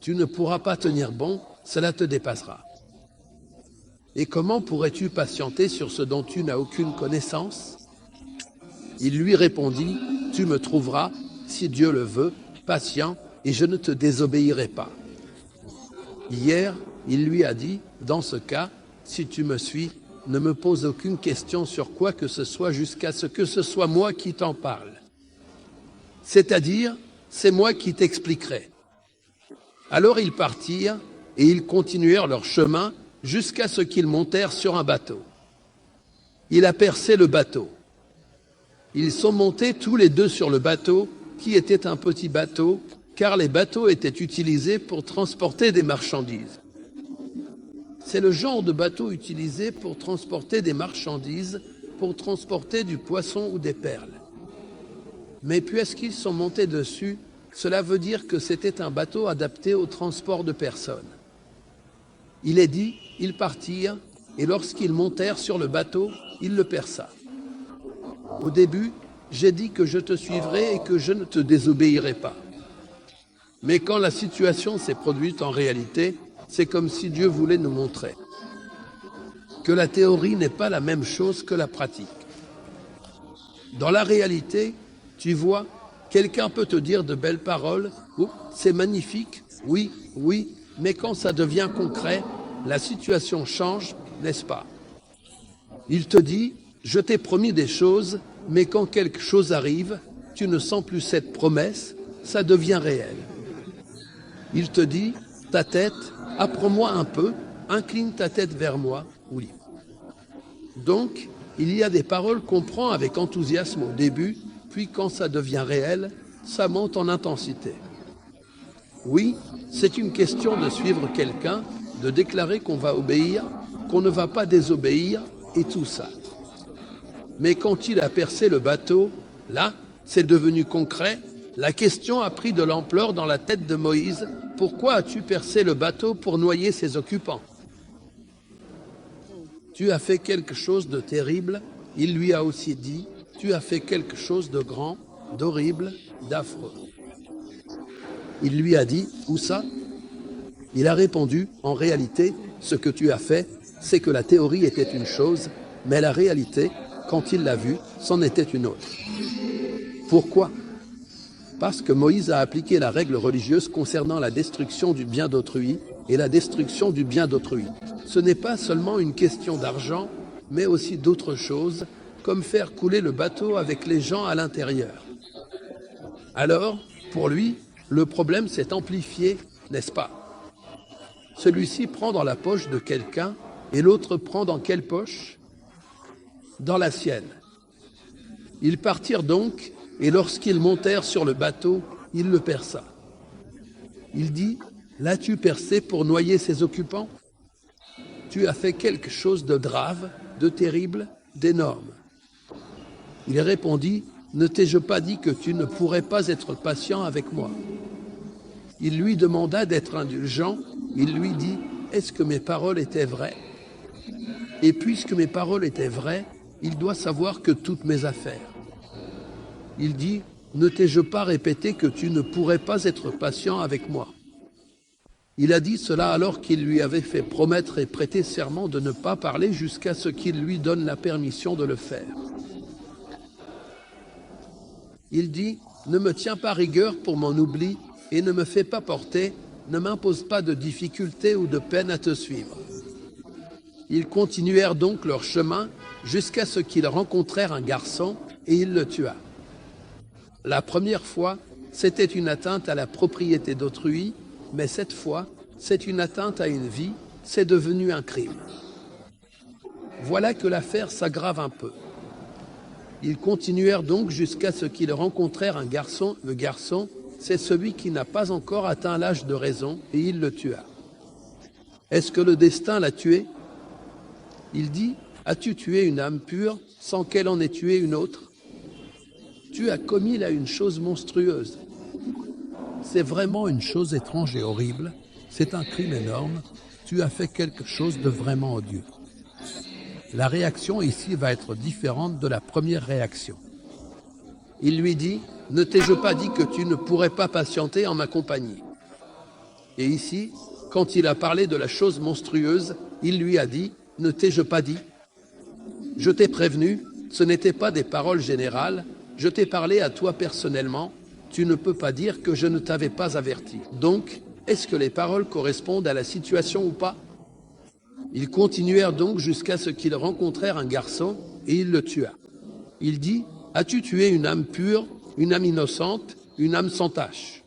Tu ne pourras pas tenir bon, cela te dépassera. Et comment pourrais-tu patienter sur ce dont tu n'as aucune connaissance? Il lui répondit, tu me trouveras, si Dieu le veut, patient, et je ne te désobéirai pas. Hier, il lui a dit, dans ce cas, si tu me suis, ne me pose aucune question sur quoi que ce soit jusqu'à ce que ce soit moi qui t'en parle. C'est-à-dire, c'est moi qui t'expliquerai. Alors ils partirent et ils continuèrent leur chemin jusqu'à ce qu'ils montèrent sur un bateau. Il a percé le bateau. Ils sont montés tous les deux sur le bateau, qui était un petit bateau, car les bateaux étaient utilisés pour transporter des marchandises. C'est le genre de bateau utilisé pour transporter des marchandises, pour transporter du poisson ou des perles. Mais puisqu'ils sont montés dessus, cela veut dire que c'était un bateau adapté au transport de personnes. Il est dit, ils partirent, et lorsqu'ils montèrent sur le bateau, il le perça. Au début, j'ai dit que je te suivrai et que je ne te désobéirai pas. Mais quand la situation s'est produite en réalité, c'est comme si Dieu voulait nous montrer que la théorie n'est pas la même chose que la pratique. Dans la réalité, tu vois, quelqu'un peut te dire de belles paroles, oh, c'est magnifique, oui, oui, mais quand ça devient concret, la situation change, n'est-ce pas? Il te dit, je t'ai promis des choses, mais quand quelque chose arrive, tu ne sens plus cette promesse, ça devient réel. Il te dit, ta tête, apprends-moi un peu, incline ta tête vers moi, oui. Donc, il y a des paroles qu'on prend avec enthousiasme au début, puis quand ça devient réel, ça monte en intensité. Oui, c'est une question de suivre quelqu'un, de déclarer qu'on va obéir, qu'on ne va pas désobéir, et tout ça. Mais quand il a percé le bateau, là, c'est devenu concret, la question a pris de l'ampleur dans la tête de Moïse. Pourquoi as-tu percé le bateau pour noyer ses occupants? Tu as fait quelque chose de terrible. Il lui a aussi dit, tu as fait quelque chose de grand, d'horrible, d'affreux. Il lui a dit, où ça? Il a répondu, en réalité, ce que tu as fait, c'est que la théorie était une chose, mais la réalité, quand il l'a vue, c'en était une autre. Pourquoi? Parce que Moïse a appliqué la règle religieuse concernant la destruction du bien d'autrui et la destruction du bien d'autrui. Ce n'est pas seulement une question d'argent, mais aussi d'autres choses, comme faire couler le bateau avec les gens à l'intérieur. Alors, pour lui, le problème s'est amplifié, n'est-ce pas? Celui-ci prend dans la poche de quelqu'un et l'autre prend dans quelle poche? Dans la sienne. Ils partirent donc, et lorsqu'ils montèrent sur le bateau, il le perça. Il dit, l'as-tu percé pour noyer ses occupants? Tu as fait quelque chose de grave, de terrible, d'énorme. Il répondit, ne t'ai-je pas dit que tu ne pourrais pas être patient avec moi? Il lui demanda d'être indulgent. Il lui dit, est-ce que mes paroles étaient vraies? Et puisque mes paroles étaient vraies, il doit savoir que toutes mes affaires. Il dit, ne t'ai-je pas répété que tu ne pourrais pas être patient avec moi? Il a dit cela alors qu'il lui avait fait promettre et prêter serment de ne pas parler jusqu'à ce qu'il lui donne la permission de le faire. Il dit, ne me tiens pas rigueur pour mon oubli et ne me fais pas porter, ne m'impose pas de difficulté ou de peine à te suivre. Ils continuèrent donc leur chemin jusqu'à ce qu'ils rencontrèrent un garçon et il le tua. La première fois, c'était une atteinte à la propriété d'autrui, mais cette fois, c'est une atteinte à une vie, c'est devenu un crime. Voilà que l'affaire s'aggrave un peu. Ils continuèrent donc jusqu'à ce qu'ils rencontrèrent un garçon. Le garçon, c'est celui qui n'a pas encore atteint l'âge de raison, et il le tua. Est-ce que le destin l'a tué? Il dit, as-tu tué une âme pure sans qu'elle en ait tué une autre? Tu as commis là une chose monstrueuse. C'est vraiment une chose étrange et horrible. C'est un crime énorme. Tu as fait quelque chose de vraiment odieux. La réaction ici va être différente de la première réaction. Il lui dit, ne t'ai-je pas dit que tu ne pourrais pas patienter en ma compagnie? Et ici, quand il a parlé de la chose monstrueuse, il lui a dit, ne t'ai-je pas dit? Je t'ai prévenu, ce n'étaient pas des paroles générales, je t'ai parlé à toi personnellement, tu ne peux pas dire que je ne t'avais pas averti. Donc, est-ce que les paroles correspondent à la situation ou pas? Ils continuèrent donc jusqu'à ce qu'ils rencontrèrent un garçon et il le tua. Il dit, as-tu tué une âme pure, une âme innocente, une âme sans tache?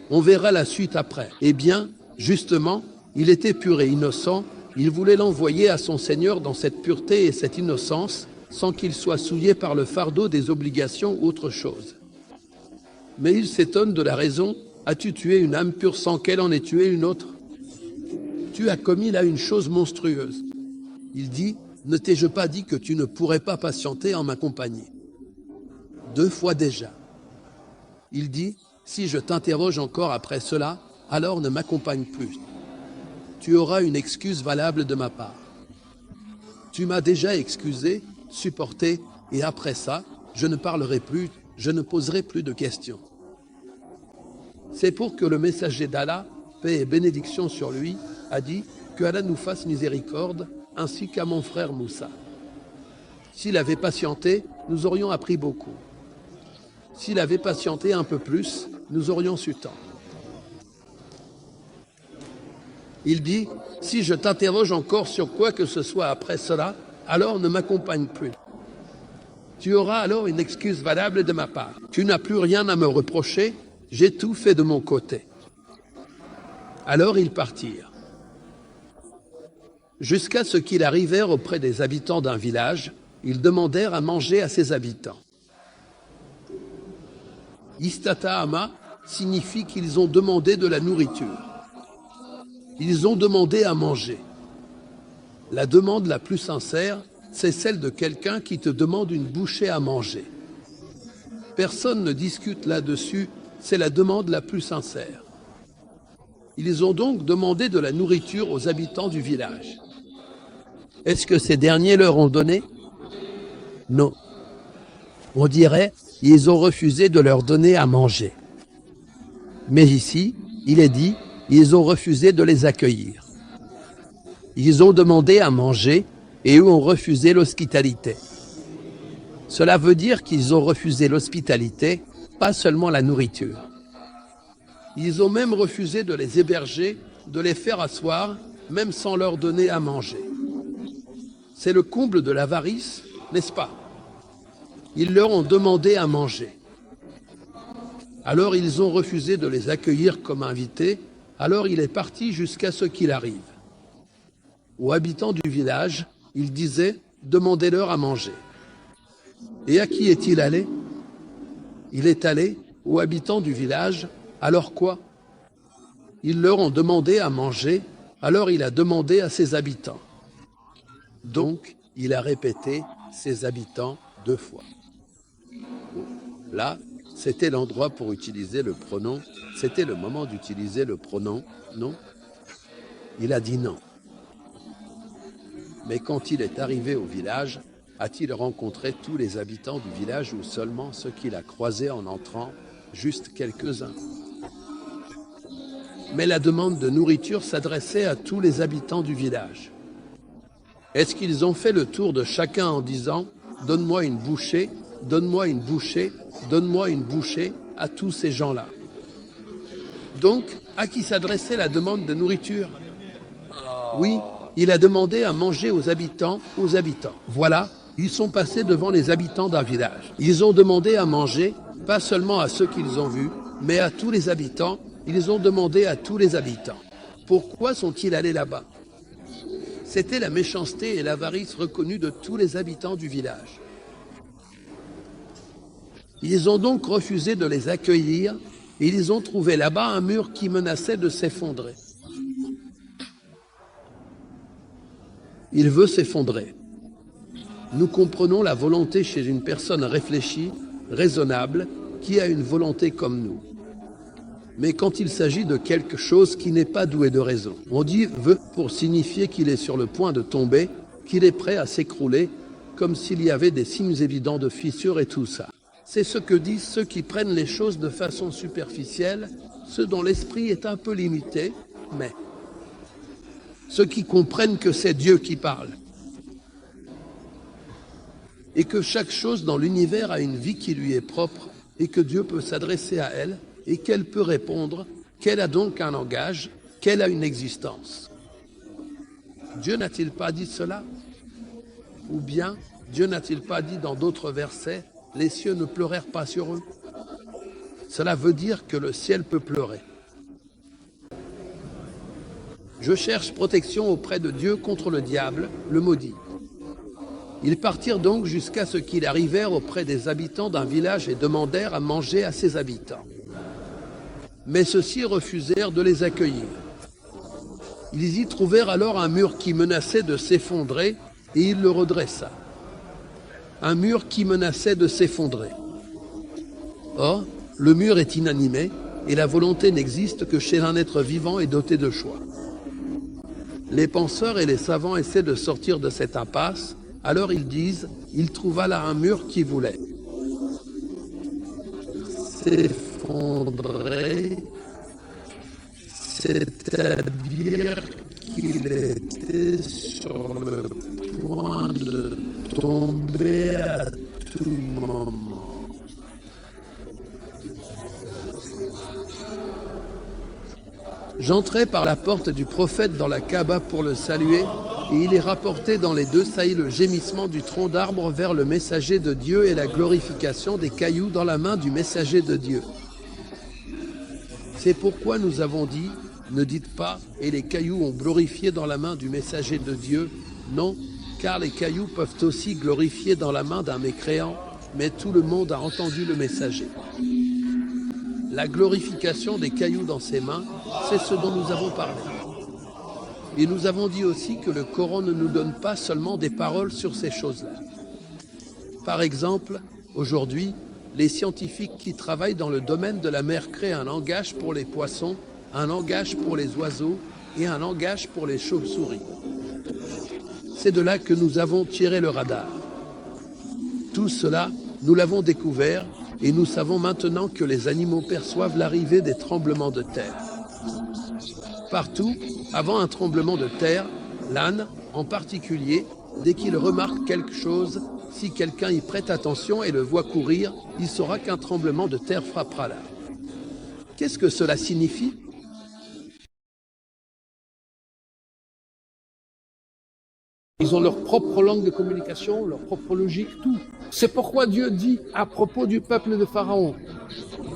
On verra la suite après. Eh bien, justement, il était pur et innocent, il voulait l'envoyer à son Seigneur dans cette pureté et cette innocence, sans qu'il soit souillé par le fardeau des obligations ou autre chose. Mais il s'étonne de la raison, as-tu tué une âme pure sans qu'elle en ait tué une autre? Tu as commis là une chose monstrueuse. Il dit, ne t'ai-je pas dit que tu ne pourrais pas patienter en ma compagnie? 2 fois déjà. Il dit, si je t'interroge encore après cela, alors ne m'accompagne plus. Tu auras une excuse valable de ma part. Tu m'as déjà excusé, supporté, et après ça, je ne parlerai plus, je ne poserai plus de questions. C'est pour que le messager d'Allah, paix et bénédiction sur lui, a dit que Allah nous fasse miséricorde, ainsi qu'à mon frère Moussa. S'il avait patienté, nous aurions appris beaucoup. S'il avait patienté un peu plus, nous aurions su tant. Il dit, si je t'interroge encore sur quoi que ce soit après cela, alors ne m'accompagne plus. Tu auras alors une excuse valable de ma part. Tu n'as plus rien à me reprocher, j'ai tout fait de mon côté. Alors ils partirent. Jusqu'à ce qu'ils arrivèrent auprès des habitants d'un village, ils demandèrent à manger à ses habitants. Istata'ama signifie qu'ils ont demandé de la nourriture. Ils ont demandé à manger. La demande la plus sincère, c'est celle de quelqu'un qui te demande une bouchée à manger. Personne ne discute là-dessus, c'est la demande la plus sincère. Ils ont donc demandé de la nourriture aux habitants du village. Est-ce que ces derniers leur ont donné? Non. On dirait, ils ont refusé de leur donner à manger. Mais ici, il est dit, ils ont refusé de les accueillir. Ils ont demandé à manger et eux ont refusé l'hospitalité. Cela veut dire qu'ils ont refusé l'hospitalité, pas seulement la nourriture. Ils ont même refusé de les héberger, de les faire asseoir, même sans leur donner à manger. C'est le comble de l'avarice, n'est-ce pas? Ils leur ont demandé à manger. Alors ils ont refusé de les accueillir comme invités, Alors il est parti jusqu'à ce qu'il arrive. Aux habitants du village, il disait « Demandez-leur à manger ». Et à qui est-il allé? Il est allé aux habitants du village. Alors quoi? Ils leur ont demandé à manger, alors il a demandé à ses habitants. Donc, il a répété ses habitants 2 fois. Là, c'était l'endroit pour utiliser le pronom. C'était le moment d'utiliser le pronom, non? Il a dit non. Mais quand il est arrivé au village, a-t-il rencontré tous les habitants du village ou seulement ceux qu'il a croisés en entrant, juste quelques-uns? Mais la demande de nourriture s'adressait à tous les habitants du village. Est-ce qu'ils ont fait le tour de chacun en disant « Donne-moi une bouchée, donne-moi une bouchée, donne-moi une bouchée » à tous ces gens-là? Donc, à qui s'adressait la demande de nourriture? Oui, il a demandé à manger aux habitants. Voilà, ils sont passés devant les habitants d'un village. Ils ont demandé à manger, pas seulement à ceux qu'ils ont vus, mais à tous les habitants. Ils ont demandé à tous les habitants. Pourquoi sont-ils allés là-bas? C'était la méchanceté et l'avarice reconnue de tous les habitants du village. Ils ont donc refusé de les accueillir et ils ont trouvé là-bas un mur qui menaçait de s'effondrer. Il veut s'effondrer. Nous comprenons la volonté chez une personne réfléchie, raisonnable, qui a une volonté comme nous. Mais quand il s'agit de quelque chose qui n'est pas doué de raison, on dit « veut » pour signifier qu'il est sur le point de tomber, qu'il est prêt à s'écrouler, comme s'il y avait des signes évidents de fissure et tout ça. C'est ce que disent ceux qui prennent les choses de façon superficielle, ceux dont l'esprit est un peu limité, mais ceux qui comprennent que c'est Dieu qui parle et que chaque chose dans l'univers a une vie qui lui est propre et que Dieu peut s'adresser à elle et qu'elle peut répondre, qu'elle a donc un langage, qu'elle a une existence. Dieu n'a-t-il pas dit cela? Ou bien, Dieu n'a-t-il pas dit dans d'autres versets, les cieux ne pleurèrent pas sur eux? Cela veut dire que le ciel peut pleurer. Je cherche protection auprès de Dieu contre le diable, le maudit. Ils partirent donc jusqu'à ce qu'ils arrivèrent auprès des habitants d'un village et demandèrent à manger à ses habitants. Mais ceux-ci refusèrent de les accueillir. Ils y trouvèrent alors un mur qui menaçait de s'effondrer et il le redressa. Un mur qui menaçait de s'effondrer. Or, le mur est inanimé et la volonté n'existe que chez un être vivant et doté de choix. Les penseurs et les savants essaient de sortir de cette impasse, alors ils disent « il trouva là un mur qui voulait s'effondrer », c'est-à-dire qu'il était sur le point de tomber à tout moment. J'entrai par la porte du prophète dans la Kaaba pour le saluer, et il est rapporté dans les 2 saillies le gémissement du tronc d'arbre vers le messager de Dieu et la glorification des cailloux dans la main du messager de Dieu. C'est pourquoi nous avons dit, ne dites pas, et les cailloux ont glorifié dans la main du messager de Dieu. Non, car les cailloux peuvent aussi glorifier dans la main d'un mécréant, mais tout le monde a entendu le messager. La glorification des cailloux dans ses mains, c'est ce dont nous avons parlé. Et nous avons dit aussi que le Coran ne nous donne pas seulement des paroles sur ces choses-là. Par exemple, aujourd'hui, les scientifiques qui travaillent dans le domaine de la mer créent un langage pour les poissons, un langage pour les oiseaux et un langage pour les chauves-souris. C'est de là que nous avons tiré le radar. Tout cela, nous l'avons découvert et nous savons maintenant que les animaux perçoivent l'arrivée des tremblements de terre. Partout, avant un tremblement de terre, l'âne, en particulier, dès qu'il remarque quelque chose, si quelqu'un y prête attention et le voit courir, il saura qu'un tremblement de terre frappera là. Qu'est-ce que cela signifie? Ils ont leur propre langue de communication, leur propre logique, tout. C'est pourquoi Dieu dit à propos du peuple de Pharaon,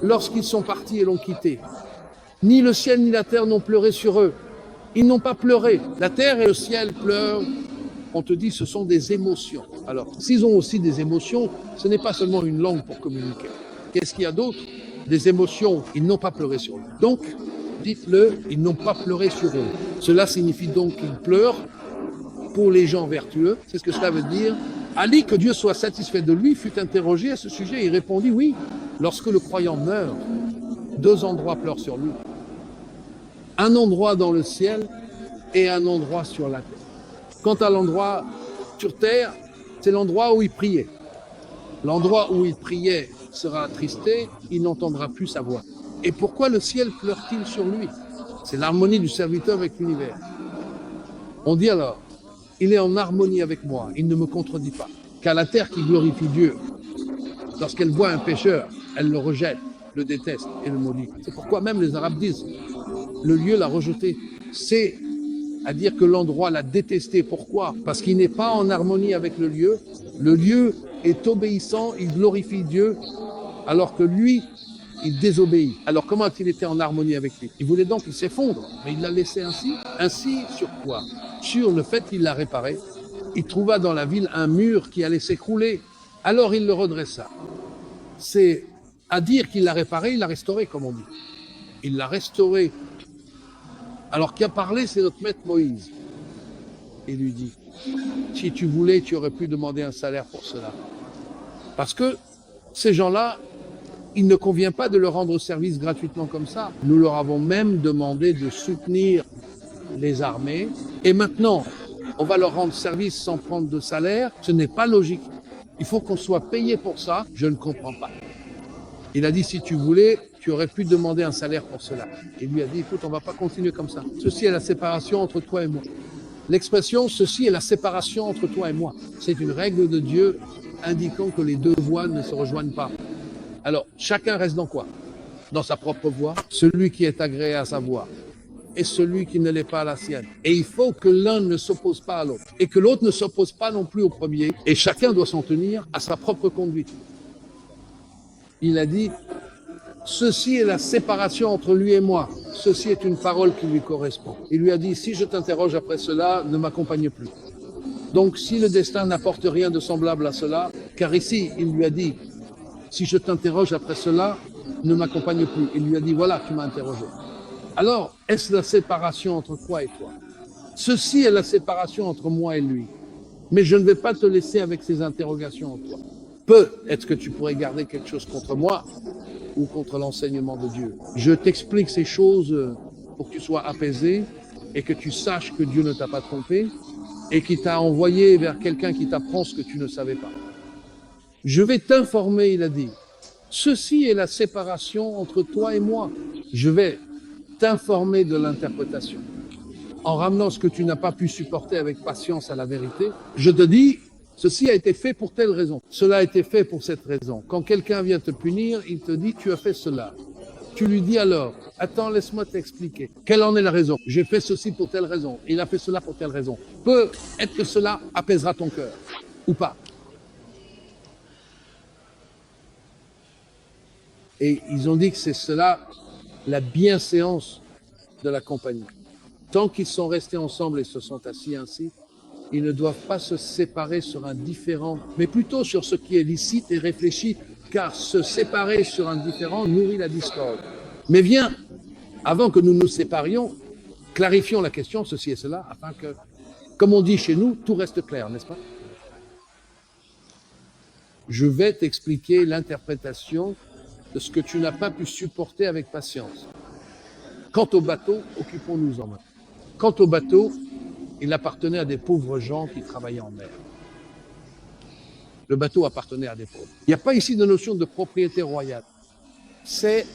lorsqu'ils sont partis et l'ont quitté, Ni le ciel ni la terre n'ont pleuré sur eux. Ils n'ont pas pleuré. La terre et le ciel pleurent. On te dit ce sont des émotions. Alors, s'ils ont aussi des émotions, ce n'est pas seulement une langue pour communiquer. Qu'est-ce qu'il y a d'autre? Des émotions. Ils n'ont pas pleuré sur eux. Donc, dites-le, ils n'ont pas pleuré sur eux. Cela signifie donc qu'ils pleurent pour les gens vertueux. C'est ce que cela veut dire. Ali, que Dieu soit satisfait de lui, fut interrogé à ce sujet. Il répondit oui. Lorsque le croyant meurt, 2 endroits pleurent sur lui. Un endroit dans le ciel et un endroit sur la terre. Quant à l'endroit sur terre, c'est l'endroit où il priait. L'endroit où il priait sera attristé, il n'entendra plus sa voix. Et pourquoi le ciel pleure-t-il sur lui? C'est l'harmonie du serviteur avec l'univers. On dit alors, il est en harmonie avec moi, il ne me contredit pas. Car la terre qui glorifie Dieu, lorsqu'elle voit un pécheur, elle le rejette, le déteste et le maudit. C'est pourquoi même les Arabes disent, le lieu l'a rejeté. C'est à dire que l'endroit l'a détesté. Pourquoi? Parce qu'il n'est pas en harmonie avec le lieu. Le lieu est obéissant, il glorifie Dieu, alors que lui, il désobéit. Alors comment a-t-il été en harmonie avec lui? Il voulait donc qu'il s'effondre, mais il l'a laissé ainsi. Ainsi sur quoi? Sur le fait qu'il l'a réparé. Il trouva dans la ville un mur qui allait s'écrouler. Alors il le redressa. C'est à dire qu'il l'a réparé, il l'a restauré, comme on dit. Il l'a restauré. Alors qui a parlé, c'est notre maître Moïse. Il lui dit, si tu voulais, tu aurais pu demander un salaire pour cela. Parce que ces gens-là, il ne convient pas de leur rendre service gratuitement comme ça. Nous leur avons même demandé de soutenir les armées. Et maintenant, on va leur rendre service sans prendre de salaire. Ce n'est pas logique. Il faut qu'on soit payé pour ça. Je ne comprends pas. Il a dit, si tu voulais, tu aurais pu demander un salaire pour cela. Il lui a dit, écoute, on ne va pas continuer comme ça. Ceci est la séparation entre toi et moi. L'expression, ceci est la séparation entre toi et moi. C'est une règle de Dieu indiquant que les 2 voies ne se rejoignent pas. Alors, chacun reste dans quoi? Dans sa propre voie. Celui qui est agréé à sa voie et celui qui ne l'est pas à la sienne. Et il faut que l'un ne s'oppose pas à l'autre et que l'autre ne s'oppose pas non plus au premier. Et chacun doit s'en tenir à sa propre conduite. Il a dit, ceci est la séparation entre lui et moi. Ceci est une parole qui lui correspond. Il lui a dit, si je t'interroge après cela, ne m'accompagne plus. Donc, si le destin n'apporte rien de semblable à cela, car ici, il lui a dit, si je t'interroge après cela, ne m'accompagne plus. Il lui a dit, voilà, tu m'as interrogé. Alors, est-ce la séparation entre toi et toi? Ceci est la séparation entre moi et lui. Mais je ne vais pas te laisser avec ces interrogations en toi. Peut-être que tu pourrais garder quelque chose contre moi ou contre l'enseignement de Dieu. Je t'explique ces choses pour que tu sois apaisé et que tu saches que Dieu ne t'a pas trompé et qu'il t'a envoyé vers quelqu'un qui t'apprend ce que tu ne savais pas. Je vais t'informer, il a dit. Ceci est la séparation entre toi et moi. Je vais t'informer de l'interprétation. En ramenant ce que tu n'as pas pu supporter avec patience à la vérité, je te dis, ceci a été fait pour telle raison. Cela a été fait pour cette raison. Quand quelqu'un vient te punir, il te dit, tu as fait cela. Tu lui dis alors, attends, laisse-moi t'expliquer. Quelle en est la raison? J'ai fait ceci pour telle raison. Il a fait cela pour telle raison. Peut-être que cela apaisera ton cœur, ou pas. Et ils ont dit que c'est cela, la bienséance de la compagnie. Tant qu'ils sont restés ensemble et se sont assis ainsi, ils ne doivent pas se séparer sur un différend, mais plutôt sur ce qui est licite et réfléchi, car se séparer sur un différend nourrit la discorde. Mais viens, avant que nous nous séparions, clarifions la question, ceci et cela, afin que, comme on dit chez nous, tout reste clair, n'est-ce pas? Je vais t'expliquer l'interprétation de ce que tu n'as pas pu supporter avec patience. Quant au bateau, occupons-nous-en maintenant. Quant au bateau, il appartenait à des pauvres gens qui travaillaient en mer. Le bateau appartenait à des pauvres. Il n'y a pas ici de notion de propriété royale. C'est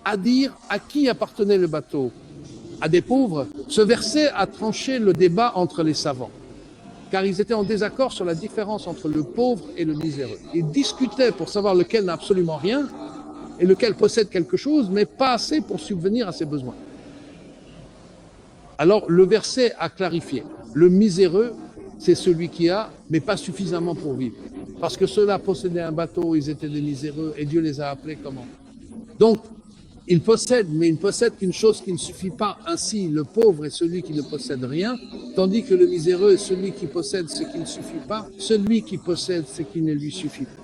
à dire à qui appartenait le bateau. À des pauvres. Ce verset a tranché le débat entre les savants, car ils étaient en désaccord sur la différence entre le pauvre et le miséreux. Ils discutaient pour savoir lequel n'a absolument rien et lequel possède quelque chose, mais pas assez pour subvenir à ses besoins. Alors, le verset a clarifié. Le miséreux, c'est celui qui a, mais pas suffisamment pour vivre. Parce que ceux-là possédaient un bateau, ils étaient des miséreux, et Dieu les a appelés comment? Donc, Il possède, mais il ne possède qu'une chose qui ne suffit pas. Ainsi, le pauvre est celui qui ne possède rien, tandis que le miséreux est celui qui possède ce qui ne suffit pas, celui qui possède ce qui ne lui suffit pas.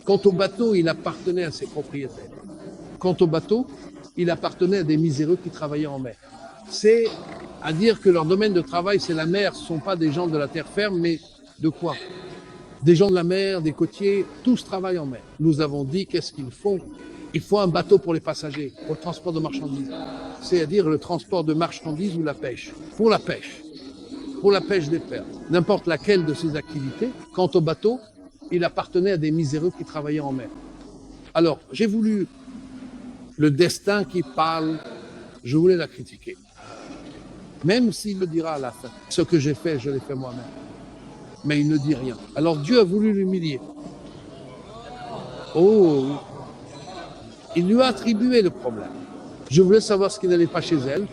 Quant au bateau, il appartenait à ses propriétaires. Quant au bateau, il appartenait à des miséreux qui travaillaient en mer. C'est à dire que leur domaine de travail, c'est la mer. Ce ne sont pas des gens de la terre ferme, mais de quoi? Des gens de la mer, des côtiers, tous travaillent en mer. Nous avons dit qu'est-ce qu'ils font. Il faut un bateau pour les passagers, pour le transport de marchandises. C'est-à-dire le transport de marchandises ou la pêche. Pour la pêche des perles. N'importe laquelle de ces activités. Quant au bateau, il appartenait à des miséreux qui travaillaient en mer. Alors, j'ai voulu le destin qui parle, je voulais la critiquer. Même s'il le dira à la fin. Ce que j'ai fait, je l'ai fait moi-même. Mais il ne dit rien. Alors Dieu a voulu l'humilier. Oh, il lui a attribué le problème. Je voulais savoir ce qui n'allait pas chez elle,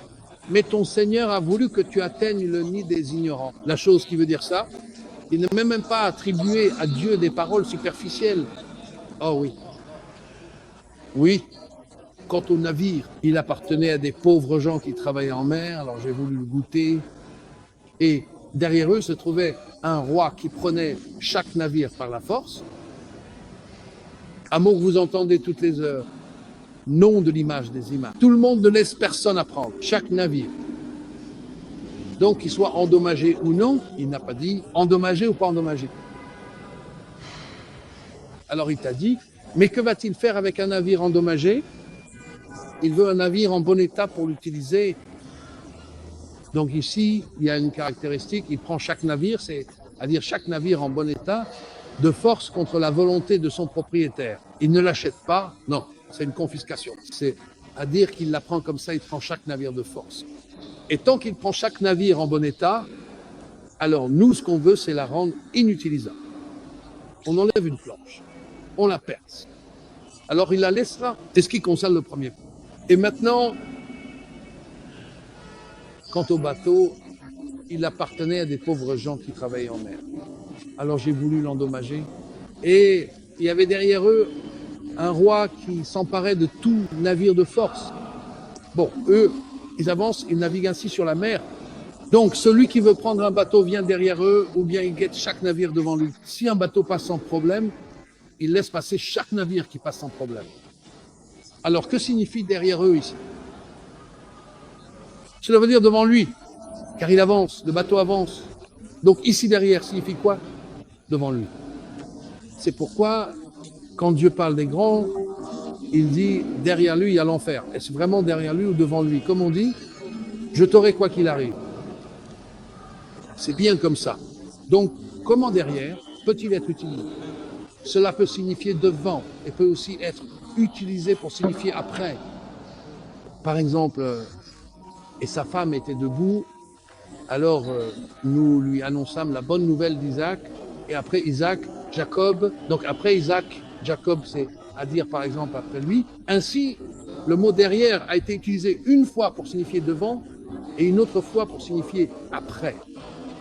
mais ton Seigneur a voulu que tu atteignes le nid des ignorants. La chose qui veut dire ça, il ne m'a même pas attribué à Dieu des paroles superficielles. Oh oui. Oui. Quant au navire, il appartenait à des pauvres gens qui travaillaient en mer, alors j'ai voulu le goûter. Et derrière eux se trouvait un roi qui prenait chaque navire par la force. Un mot que vous entendez toutes les heures. Nom de l'image des images. Tout le monde ne laisse personne apprendre. Chaque navire. Donc qu'il soit endommagé ou non, il n'a pas dit endommagé ou pas endommagé. Alors il t'a dit, mais que va-t-il faire avec un navire endommagé? Il veut un navire en bon état pour l'utiliser. Donc ici, il y a une caractéristique, il prend chaque navire, c'est-à-dire chaque navire en bon état, de force contre la volonté de son propriétaire. Il ne l'achète pas, non, c'est une confiscation. C'est-à-dire qu'il la prend comme ça, il prend chaque navire de force. Et tant qu'il prend chaque navire en bon état, alors nous, ce qu'on veut, c'est la rendre inutilisable. On enlève une planche, on la perce. Alors il la laissera. C'est ce qui concerne le premier point. Et maintenant, quant au bateau, il appartenait à des pauvres gens qui travaillaient en mer. Alors j'ai voulu l'endommager. Et il y avait derrière eux un roi qui s'emparait de tout navire de force. Bon, eux, ils avancent, ils naviguent ainsi sur la mer. Donc celui qui veut prendre un bateau vient derrière eux, ou bien il guette chaque navire devant lui. Si un bateau passe sans problème, il laisse passer chaque navire qui passe sans problème. Alors, que signifie derrière eux ici? Cela veut dire devant lui, car il avance, le bateau avance. Donc ici derrière signifie quoi? Devant lui. C'est pourquoi, quand Dieu parle des grands, il dit derrière lui, il y a l'enfer. Est-ce vraiment derrière lui ou devant lui? Comme on dit, je t'aurai quoi qu'il arrive. C'est bien comme ça. Donc, comment derrière peut-il être utilisé? Cela peut signifier devant et peut aussi être utilisé pour signifier après. Par exemple, et sa femme était debout, alors nous lui annonçâmes la bonne nouvelle d'Isaac, et après Isaac, Jacob. Donc après Isaac, Jacob, c'est à dire par exemple après lui. Ainsi, le mot derrière a été utilisé une fois pour signifier devant et une autre fois pour signifier après,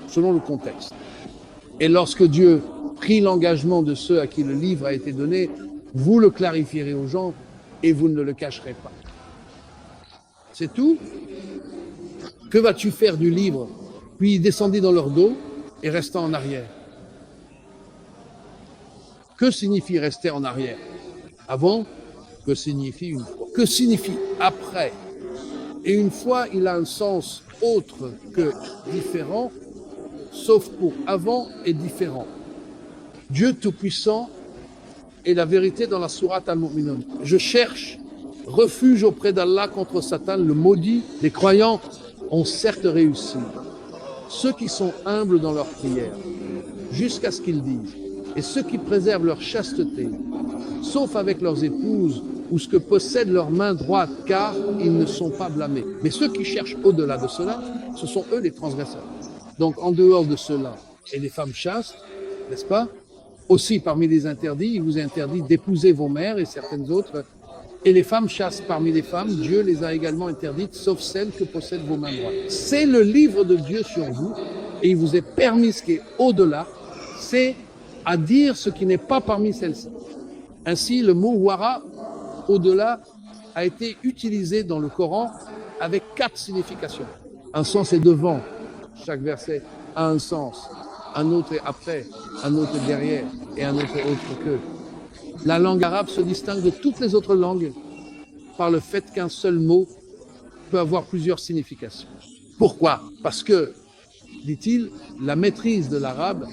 selon le contexte. Et lorsque Dieu prit l'engagement de ceux à qui le livre a été donné, vous le clarifierez aux gens et vous ne le cacherez pas. C'est tout. Que vas-tu faire du livre? Puis il descendit dans leur dos et resta en arrière. Que signifie rester en arrière? Avant, que signifie une fois? Que signifie après? Et une fois, il a un sens autre que différent, sauf pour avant et différent. Dieu Tout-Puissant est la vérité dans la sourate Al-Mu'minun. Je cherche refuge auprès d'Allah contre Satan, le maudit. Les croyants ont certes réussi. Ceux qui sont humbles dans leur prière, jusqu'à ce qu'ils disent, et ceux qui préservent leur chasteté, sauf avec leurs épouses ou ce que possède leur main droite, car ils ne sont pas blâmés. Mais ceux qui cherchent au-delà de cela, ce sont eux les transgresseurs. Donc en dehors de cela, et les femmes chastes, n'est-ce pas? Aussi parmi les interdits, il vous est interdit d'épouser vos mères et certaines autres. Et les femmes chastes parmi les femmes, Dieu les a également interdites, sauf celles que possèdent vos mains droites. C'est le livre de Dieu sur vous, et il vous est permis ce qui est au-delà, c'est à dire ce qui n'est pas parmi celles-ci. Ainsi, le mot wara, au-delà, a été utilisé dans le Coran avec 4 significations. Un sens est devant, chaque verset a un sens, un autre est après, un autre est derrière et un autre est autre que. La langue arabe se distingue de toutes les autres langues par le fait qu'un seul mot peut avoir plusieurs significations. Pourquoi? Parce que, dit-il, la maîtrise de l'arabe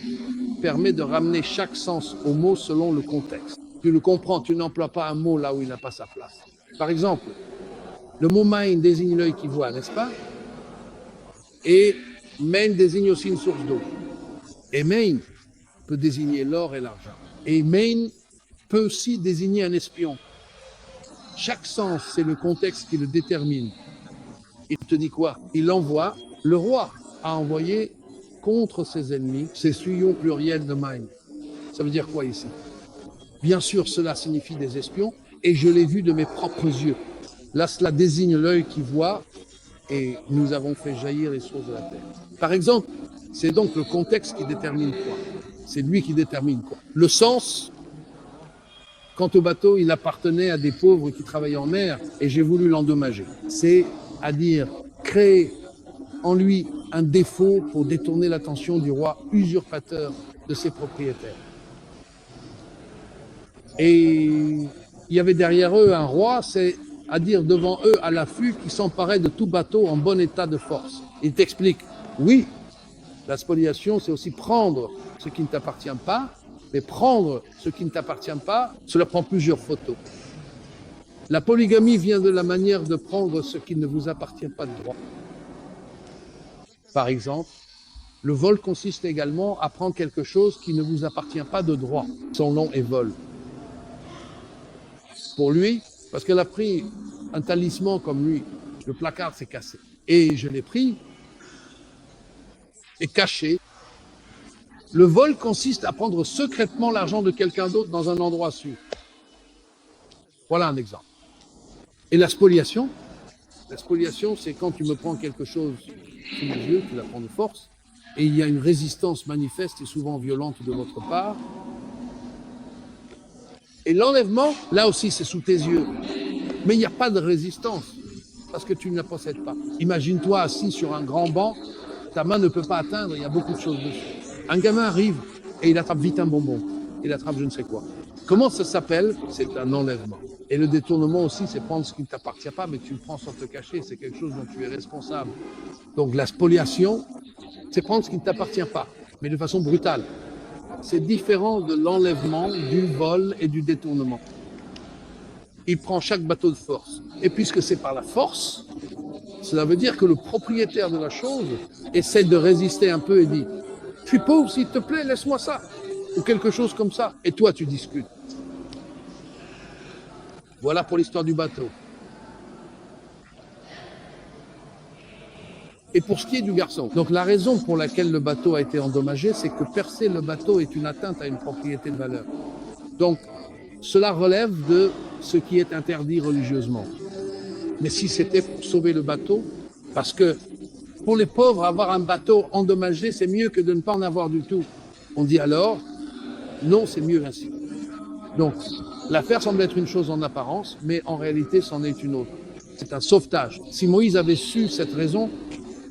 permet de ramener chaque sens au mot selon le contexte. Tu le comprends, tu n'emploies pas un mot là où il n'a pas sa place. Par exemple, le mot main désigne l'œil qui voit, n'est-ce pas? Et main désigne aussi une source d'eau. Et main peut désigner l'or et l'argent. Et main peut aussi désigner un espion. Chaque sens, c'est le contexte qui le détermine. Il te dit quoi? Il envoie, le roi a envoyé contre ses ennemis, c'est suyons pluriel de main. Ça veut dire quoi ici? Bien sûr, cela signifie des espions, et je l'ai vu de mes propres yeux. Là, cela désigne l'œil qui voit, et nous avons fait jaillir les sources de la terre. Par exemple, c'est donc le contexte qui détermine quoi? C'est lui qui détermine quoi? Le sens, quant au bateau, il appartenait à des pauvres qui travaillaient en mer, et j'ai voulu l'endommager. C'est-à-dire créer en lui un défaut pour détourner l'attention du roi usurpateur de ses propriétaires. Et il y avait derrière eux un roi, c'est-à-dire devant eux à l'affût, qui s'emparait de tout bateau en bon état de force. Il t'explique, oui, la spoliation, c'est aussi prendre ce qui ne t'appartient pas, mais prendre ce qui ne t'appartient pas, cela prend plusieurs photos. La polygamie vient de la manière de prendre ce qui ne vous appartient pas de droit. Par exemple, le vol consiste également à prendre quelque chose qui ne vous appartient pas de droit. Son nom est vol. Pour lui, parce qu'elle a pris un talisman comme lui, le placard s'est cassé. Et je l'ai pris et caché. Le vol consiste à prendre secrètement l'argent de quelqu'un d'autre dans un endroit sûr. Voilà un exemple. Et la spoliation, c'est quand tu me prends quelque chose sous les yeux, tu la prends de force, et il y a une résistance manifeste et souvent violente de votre part. Et l'enlèvement, là aussi, c'est sous tes yeux. Mais il n'y a pas de résistance, parce que tu ne la possèdes pas. Imagine-toi assis sur un grand banc, ta main ne peut pas atteindre, il y a beaucoup de choses dessus. Un gamin arrive et il attrape vite un bonbon. Il attrape je ne sais quoi. Comment ça s'appelle? C'est un enlèvement. Et le détournement aussi, c'est prendre ce qui ne t'appartient pas, mais que tu le prends sans te cacher. C'est quelque chose dont tu es responsable. Donc la spoliation, c'est prendre ce qui ne t'appartient pas, mais de façon brutale. C'est différent de l'enlèvement, du vol et du détournement. Il prend chaque bateau de force. Et puisque c'est par la force, cela veut dire que le propriétaire de la chose essaie de résister un peu et dit « Je suis pauvre, s'il te plaît, laisse-moi ça » ou quelque chose comme ça. Et toi, tu discutes. Voilà pour l'histoire du bateau. Et pour ce qui est du garçon, donc la raison pour laquelle le bateau a été endommagé, c'est que percer le bateau est une atteinte à une propriété de valeur. Donc, cela relève de ce qui est interdit religieusement. Mais si c'était pour sauver le bateau, parce que pour les pauvres, avoir un bateau endommagé, c'est mieux que de ne pas en avoir du tout. On dit alors, non, c'est mieux ainsi. Donc, l'affaire semble être une chose en apparence, mais en réalité, c'en est une autre. C'est un sauvetage. Si Moïse avait su cette raison,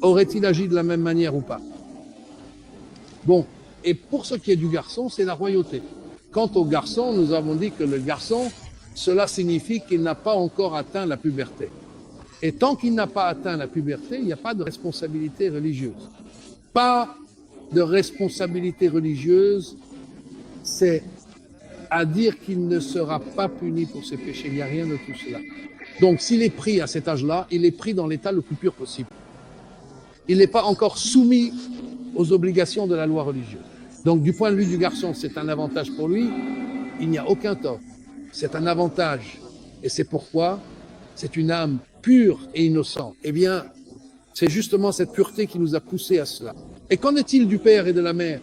aurait-il agi de la même manière ou pas? Bon, et pour ce qui est du garçon, c'est la royauté. Quant au garçon, nous avons dit que le garçon, cela signifie qu'il n'a pas encore atteint la puberté. Et tant qu'il n'a pas atteint la puberté, il n'y a pas de responsabilité religieuse. Pas de responsabilité religieuse, c'est à dire qu'il ne sera pas puni pour ses péchés. Il n'y a rien de tout cela. Donc, s'il est pris à cet âge-là, il est pris dans l'état le plus pur possible. Il n'est pas encore soumis aux obligations de la loi religieuse. Donc, du point de vue du garçon, c'est un avantage pour lui. Il n'y a aucun tort. C'est un avantage. Et c'est pourquoi c'est une âme pure et innocente. Eh bien, c'est justement cette pureté qui nous a poussés à cela. Et qu'en est-il du père et de la mère?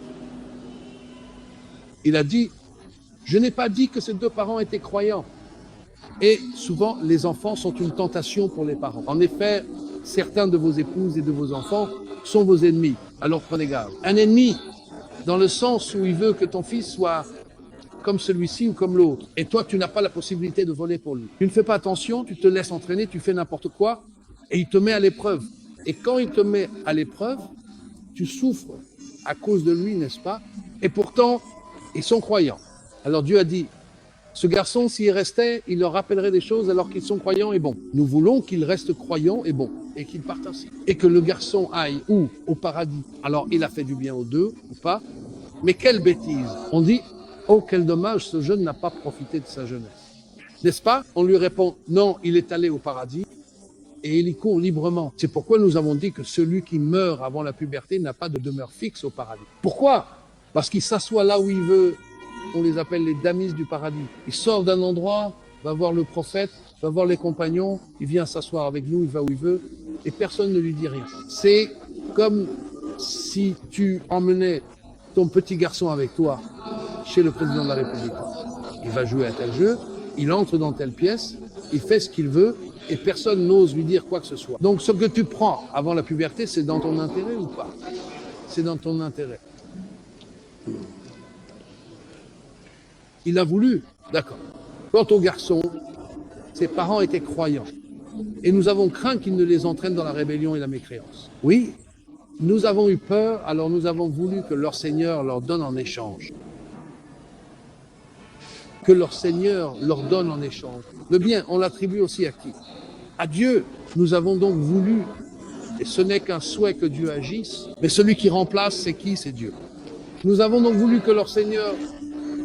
Il a dit, je n'ai pas dit que ces deux parents étaient croyants. Et souvent, les enfants sont une tentation pour les parents. En effet, certains de vos épouses et de vos enfants sont vos ennemis. Alors prenez garde. Un ennemi, dans le sens où il veut que ton fils soit comme celui-ci ou comme l'autre. Et toi, tu n'as pas la possibilité de voler pour lui. Tu ne fais pas attention, tu te laisses entraîner, tu fais n'importe quoi, et il te met à l'épreuve. Et quand il te met à l'épreuve, tu souffres à cause de lui, n'est-ce pas? Et pourtant, ils sont croyants. Alors Dieu a dit, ce garçon, s'il restait, il leur rappellerait des choses alors qu'ils sont croyants et bons. Nous voulons qu'il reste croyant et bon, et qu'il parte ainsi. Et que le garçon aille où? Au paradis. Alors il a fait du bien aux deux, ou pas? Mais quelle bêtise! On dit, oh quel dommage, ce jeune n'a pas profité de sa jeunesse. N'est-ce pas? On lui répond, non, il est allé au paradis et il y court librement. C'est pourquoi nous avons dit que celui qui meurt avant la puberté n'a pas de demeure fixe au paradis. Pourquoi? Parce qu'il s'assoit là où il veut. On les appelle les damis du paradis. Il sort d'un endroit, va voir le prophète, va voir les compagnons, il vient s'asseoir avec nous, il va où il veut, et personne ne lui dit rien. C'est comme si tu emmenais ton petit garçon avec toi chez le président de la République. Il va jouer à tel jeu, il entre dans telle pièce, il fait ce qu'il veut, et personne n'ose lui dire quoi que ce soit. Donc ce que tu prends avant la puberté, c'est dans ton intérêt ou pas? C'est dans ton intérêt. Il a voulu, d'accord. Quant au garçon, ses parents étaient croyants. Et nous avons craint qu'il ne les entraîne dans la rébellion et la mécréance. Oui, nous avons eu peur, alors nous avons voulu que leur Seigneur leur donne en échange. Que leur Seigneur leur donne en échange. Le bien, on l'attribue aussi à qui? À Dieu. Nous avons donc voulu, et ce n'est qu'un souhait que Dieu agisse, mais celui qui remplace, c'est qui? C'est Dieu. Nous avons donc voulu que leur Seigneur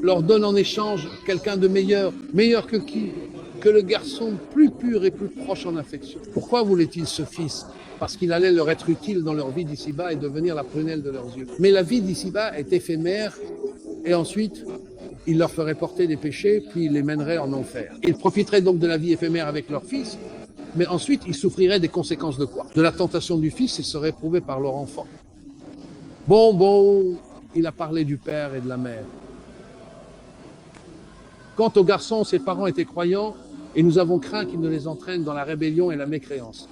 leur donne en échange quelqu'un de meilleur. Meilleur que qui? Que le garçon plus pur et plus proche en affection. Pourquoi voulait-il ce fils? Parce qu'il allait leur être utile dans leur vie d'ici-bas et devenir la prunelle de leurs yeux. Mais la vie d'ici-bas est éphémère et ensuite, il leur ferait porter des péchés, puis il les mènerait en enfer. Ils profiteraient donc de la vie éphémère avec leur fils, mais ensuite, ils souffriraient des conséquences de quoi? De la tentation du fils et seraient éprouvés par leur enfant. Bon, il a parlé du père et de la mère. Quant aux garçons, ses parents étaient croyants et nous avons craint qu'ils ne les entraînent dans la rébellion et la mécréance.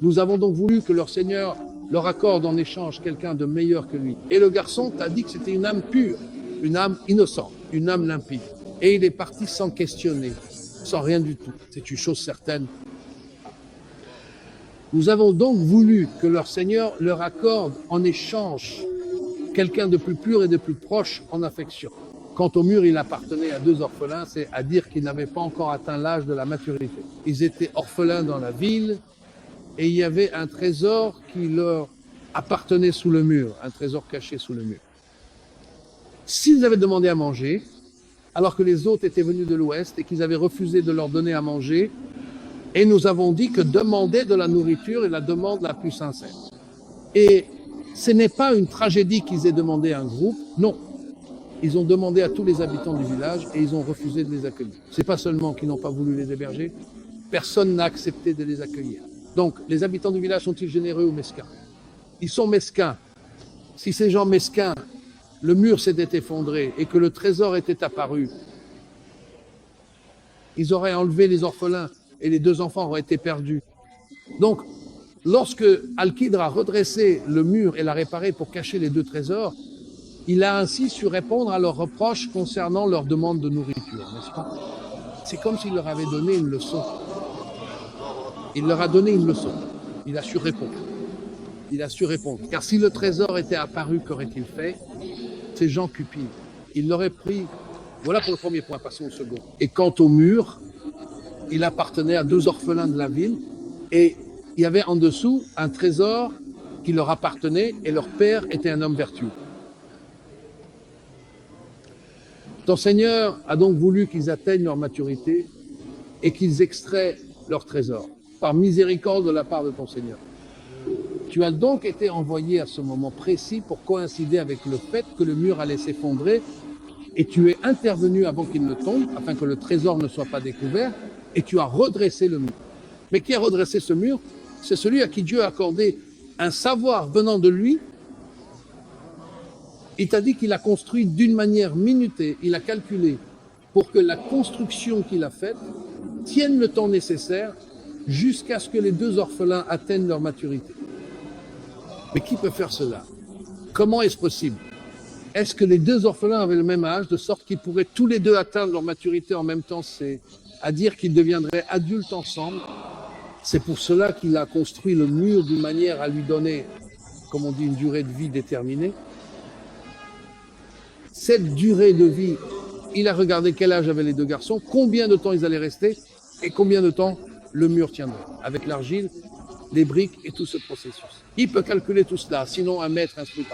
Nous avons donc voulu que leur Seigneur leur accorde en échange quelqu'un de meilleur que lui. Et le garçon t'a dit que c'était une âme pure, une âme innocente, une âme limpide. Et il est parti sans questionner, sans rien du tout. C'est une chose certaine. Nous avons donc voulu que leur Seigneur leur accorde en échange quelqu'un de plus pur et de plus proche en affection. Quant au mur, il appartenait à deux orphelins, c'est à dire qu'ils n'avaient pas encore atteint l'âge de la maturité. Ils étaient orphelins dans la ville et il y avait un trésor qui leur appartenait sous le mur, un trésor caché sous le mur. S'ils avaient demandé à manger, alors que les autres étaient venus de l'Ouest et qu'ils avaient refusé de leur donner à manger, et nous avons dit que demander de la nourriture est la demande la plus sincère. Et ce n'est pas une tragédie qu'ils aient demandé à un groupe, non. Ils ont demandé à tous les habitants du village et ils ont refusé de les accueillir. C'est pas seulement qu'ils n'ont pas voulu les héberger, personne n'a accepté de les accueillir. Donc, les habitants du village sont-ils généreux ou mesquins? Ils sont mesquins. Si ces gens mesquins, le mur s'était effondré et que le trésor était apparu, ils auraient enlevé les orphelins et les deux enfants auraient été perdus. Donc, lorsque Al-Qidr a redressé le mur et l'a réparé pour cacher les deux trésors, il a ainsi su répondre à leurs reproches concernant leur demande de nourriture, n'est-ce pas? C'est comme s'il leur avait donné une leçon. Il leur a donné une leçon. Il a su répondre. Il a su répondre. Car si le trésor était apparu, qu'aurait-il fait? Ces gens cupides. Il l'aurait pris. Voilà pour le premier point, passons au second. Et quant au mur, il appartenait à deux orphelins de la ville et il y avait en dessous un trésor qui leur appartenait et leur père était un homme vertueux. Ton Seigneur a donc voulu qu'ils atteignent leur maturité et qu'ils extraient leur trésor, par miséricorde de la part de ton Seigneur. Tu as donc été envoyé à ce moment précis pour coïncider avec le fait que le mur allait s'effondrer et tu es intervenu avant qu'il ne tombe, afin que le trésor ne soit pas découvert, et tu as redressé le mur. Mais qui a redressé ce mur? C'est celui à qui Dieu a accordé un savoir venant de lui. Il t'a dit qu'il a construit d'une manière minutée, il a calculé pour que la construction qu'il a faite tienne le temps nécessaire jusqu'à ce que les deux orphelins atteignent leur maturité. Mais qui peut faire cela? Comment est-ce possible? Est-ce que les deux orphelins avaient le même âge, de sorte qu'ils pourraient tous les deux atteindre leur maturité en même temps, c'est à dire qu'ils deviendraient adultes ensemble. C'est pour cela qu'il a construit le mur d'une manière à lui donner, comme on dit, une durée de vie déterminée. Cette durée de vie, il a regardé quel âge avaient les deux garçons, combien de temps ils allaient rester et combien de temps le mur tiendrait, avec l'argile, les briques et tout ce processus. Il peut calculer tout cela, sinon un maître instruit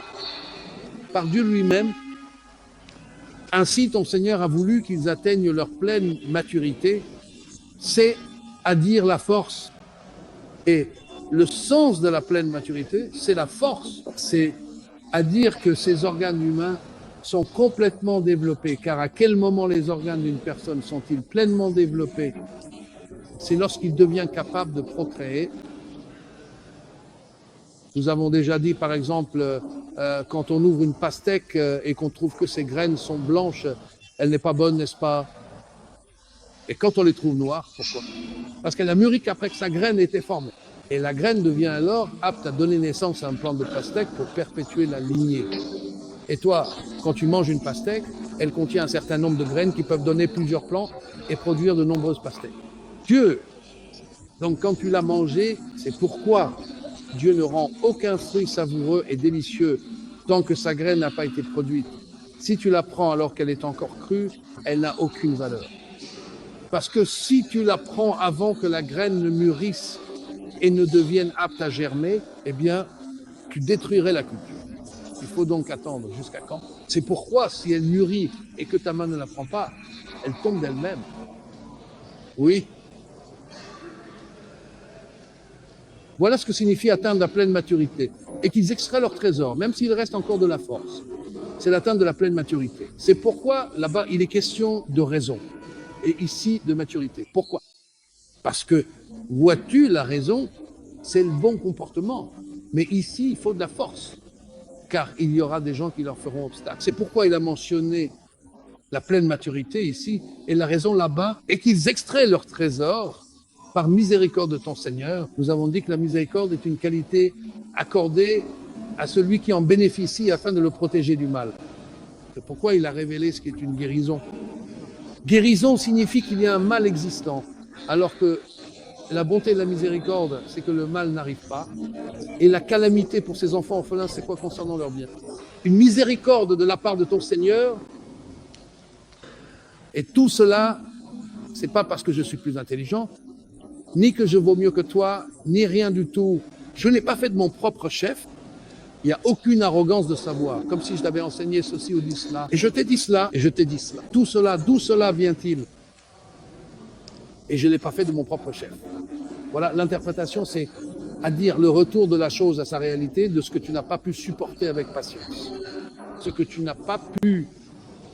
par Dieu lui-même. Ainsi, ton Seigneur a voulu qu'ils atteignent leur pleine maturité, c'est à dire la force. Et le sens de la pleine maturité, c'est la force. C'est à dire que ces organes humains sont complètement développés. Car à quel moment les organes d'une personne sont-ils pleinement développés? C'est lorsqu'il devient capable de procréer. Nous avons déjà dit, par exemple, quand on ouvre une pastèque et qu'on trouve que ses graines sont blanches, elle n'est pas bonne, n'est-ce pas? Et quand on les trouve noires, pourquoi? Parce qu'elle a mûri qu'après que sa graine ait été formée. Et la graine devient alors apte à donner naissance à un plant de pastèque pour perpétuer la lignée. Et toi, quand tu manges une pastèque, elle contient un certain nombre de graines qui peuvent donner plusieurs plants et produire de nombreuses pastèques. Dieu, donc quand tu l'as mangé, c'est pourquoi Dieu ne rend aucun fruit savoureux et délicieux tant que sa graine n'a pas été produite. Si tu la prends alors qu'elle est encore crue, elle n'a aucune valeur. Parce que si tu la prends avant que la graine ne mûrisse et ne devienne apte à germer, eh bien, tu détruirais la culture. Il faut donc attendre jusqu'à quand? C'est pourquoi si elle mûrit et que ta main ne la prend pas, elle tombe d'elle-même. Oui. Voilà ce que signifie atteindre la pleine maturité. Et qu'ils extraient leur trésor, même s'il reste encore de la force. C'est l'atteinte de la pleine maturité. C'est pourquoi là-bas, il est question de raison. Et ici, de maturité. Pourquoi? Parce que, vois-tu, la raison, c'est le bon comportement. Mais ici, il faut de la force. Car il y aura des gens qui leur feront obstacle. C'est pourquoi il a mentionné la pleine maturité ici. Et la raison là-bas est qu'ils extraient leur trésor par miséricorde de ton Seigneur. Nous avons dit que la miséricorde est une qualité accordée à celui qui en bénéficie afin de le protéger du mal. C'est pourquoi il a révélé ce qui est une guérison. Guérison signifie qu'il y a un mal existant, alors que la bonté et la miséricorde, c'est que le mal n'arrive pas. Et la calamité pour ces enfants orphelins, c'est quoi concernant leur bien? Une miséricorde de la part de ton Seigneur. Et tout cela, c'est pas parce que je suis plus intelligent, ni que je vaux mieux que toi, ni rien du tout. Je n'ai pas fait de mon propre chef. Il n'y a aucune arrogance de savoir, comme si je t'avais enseigné ceci ou dit cela. Et je t'ai dit cela, et je t'ai dit cela. Tout cela, d'où cela vient-il? Et je ne l'ai pas fait de mon propre chef. Voilà, l'interprétation, c'est à dire le retour de la chose à sa réalité, de ce que tu n'as pas pu supporter avec patience. Ce que tu n'as pas pu,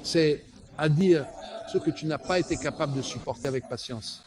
c'est à dire ce que tu n'as pas été capable de supporter avec patience.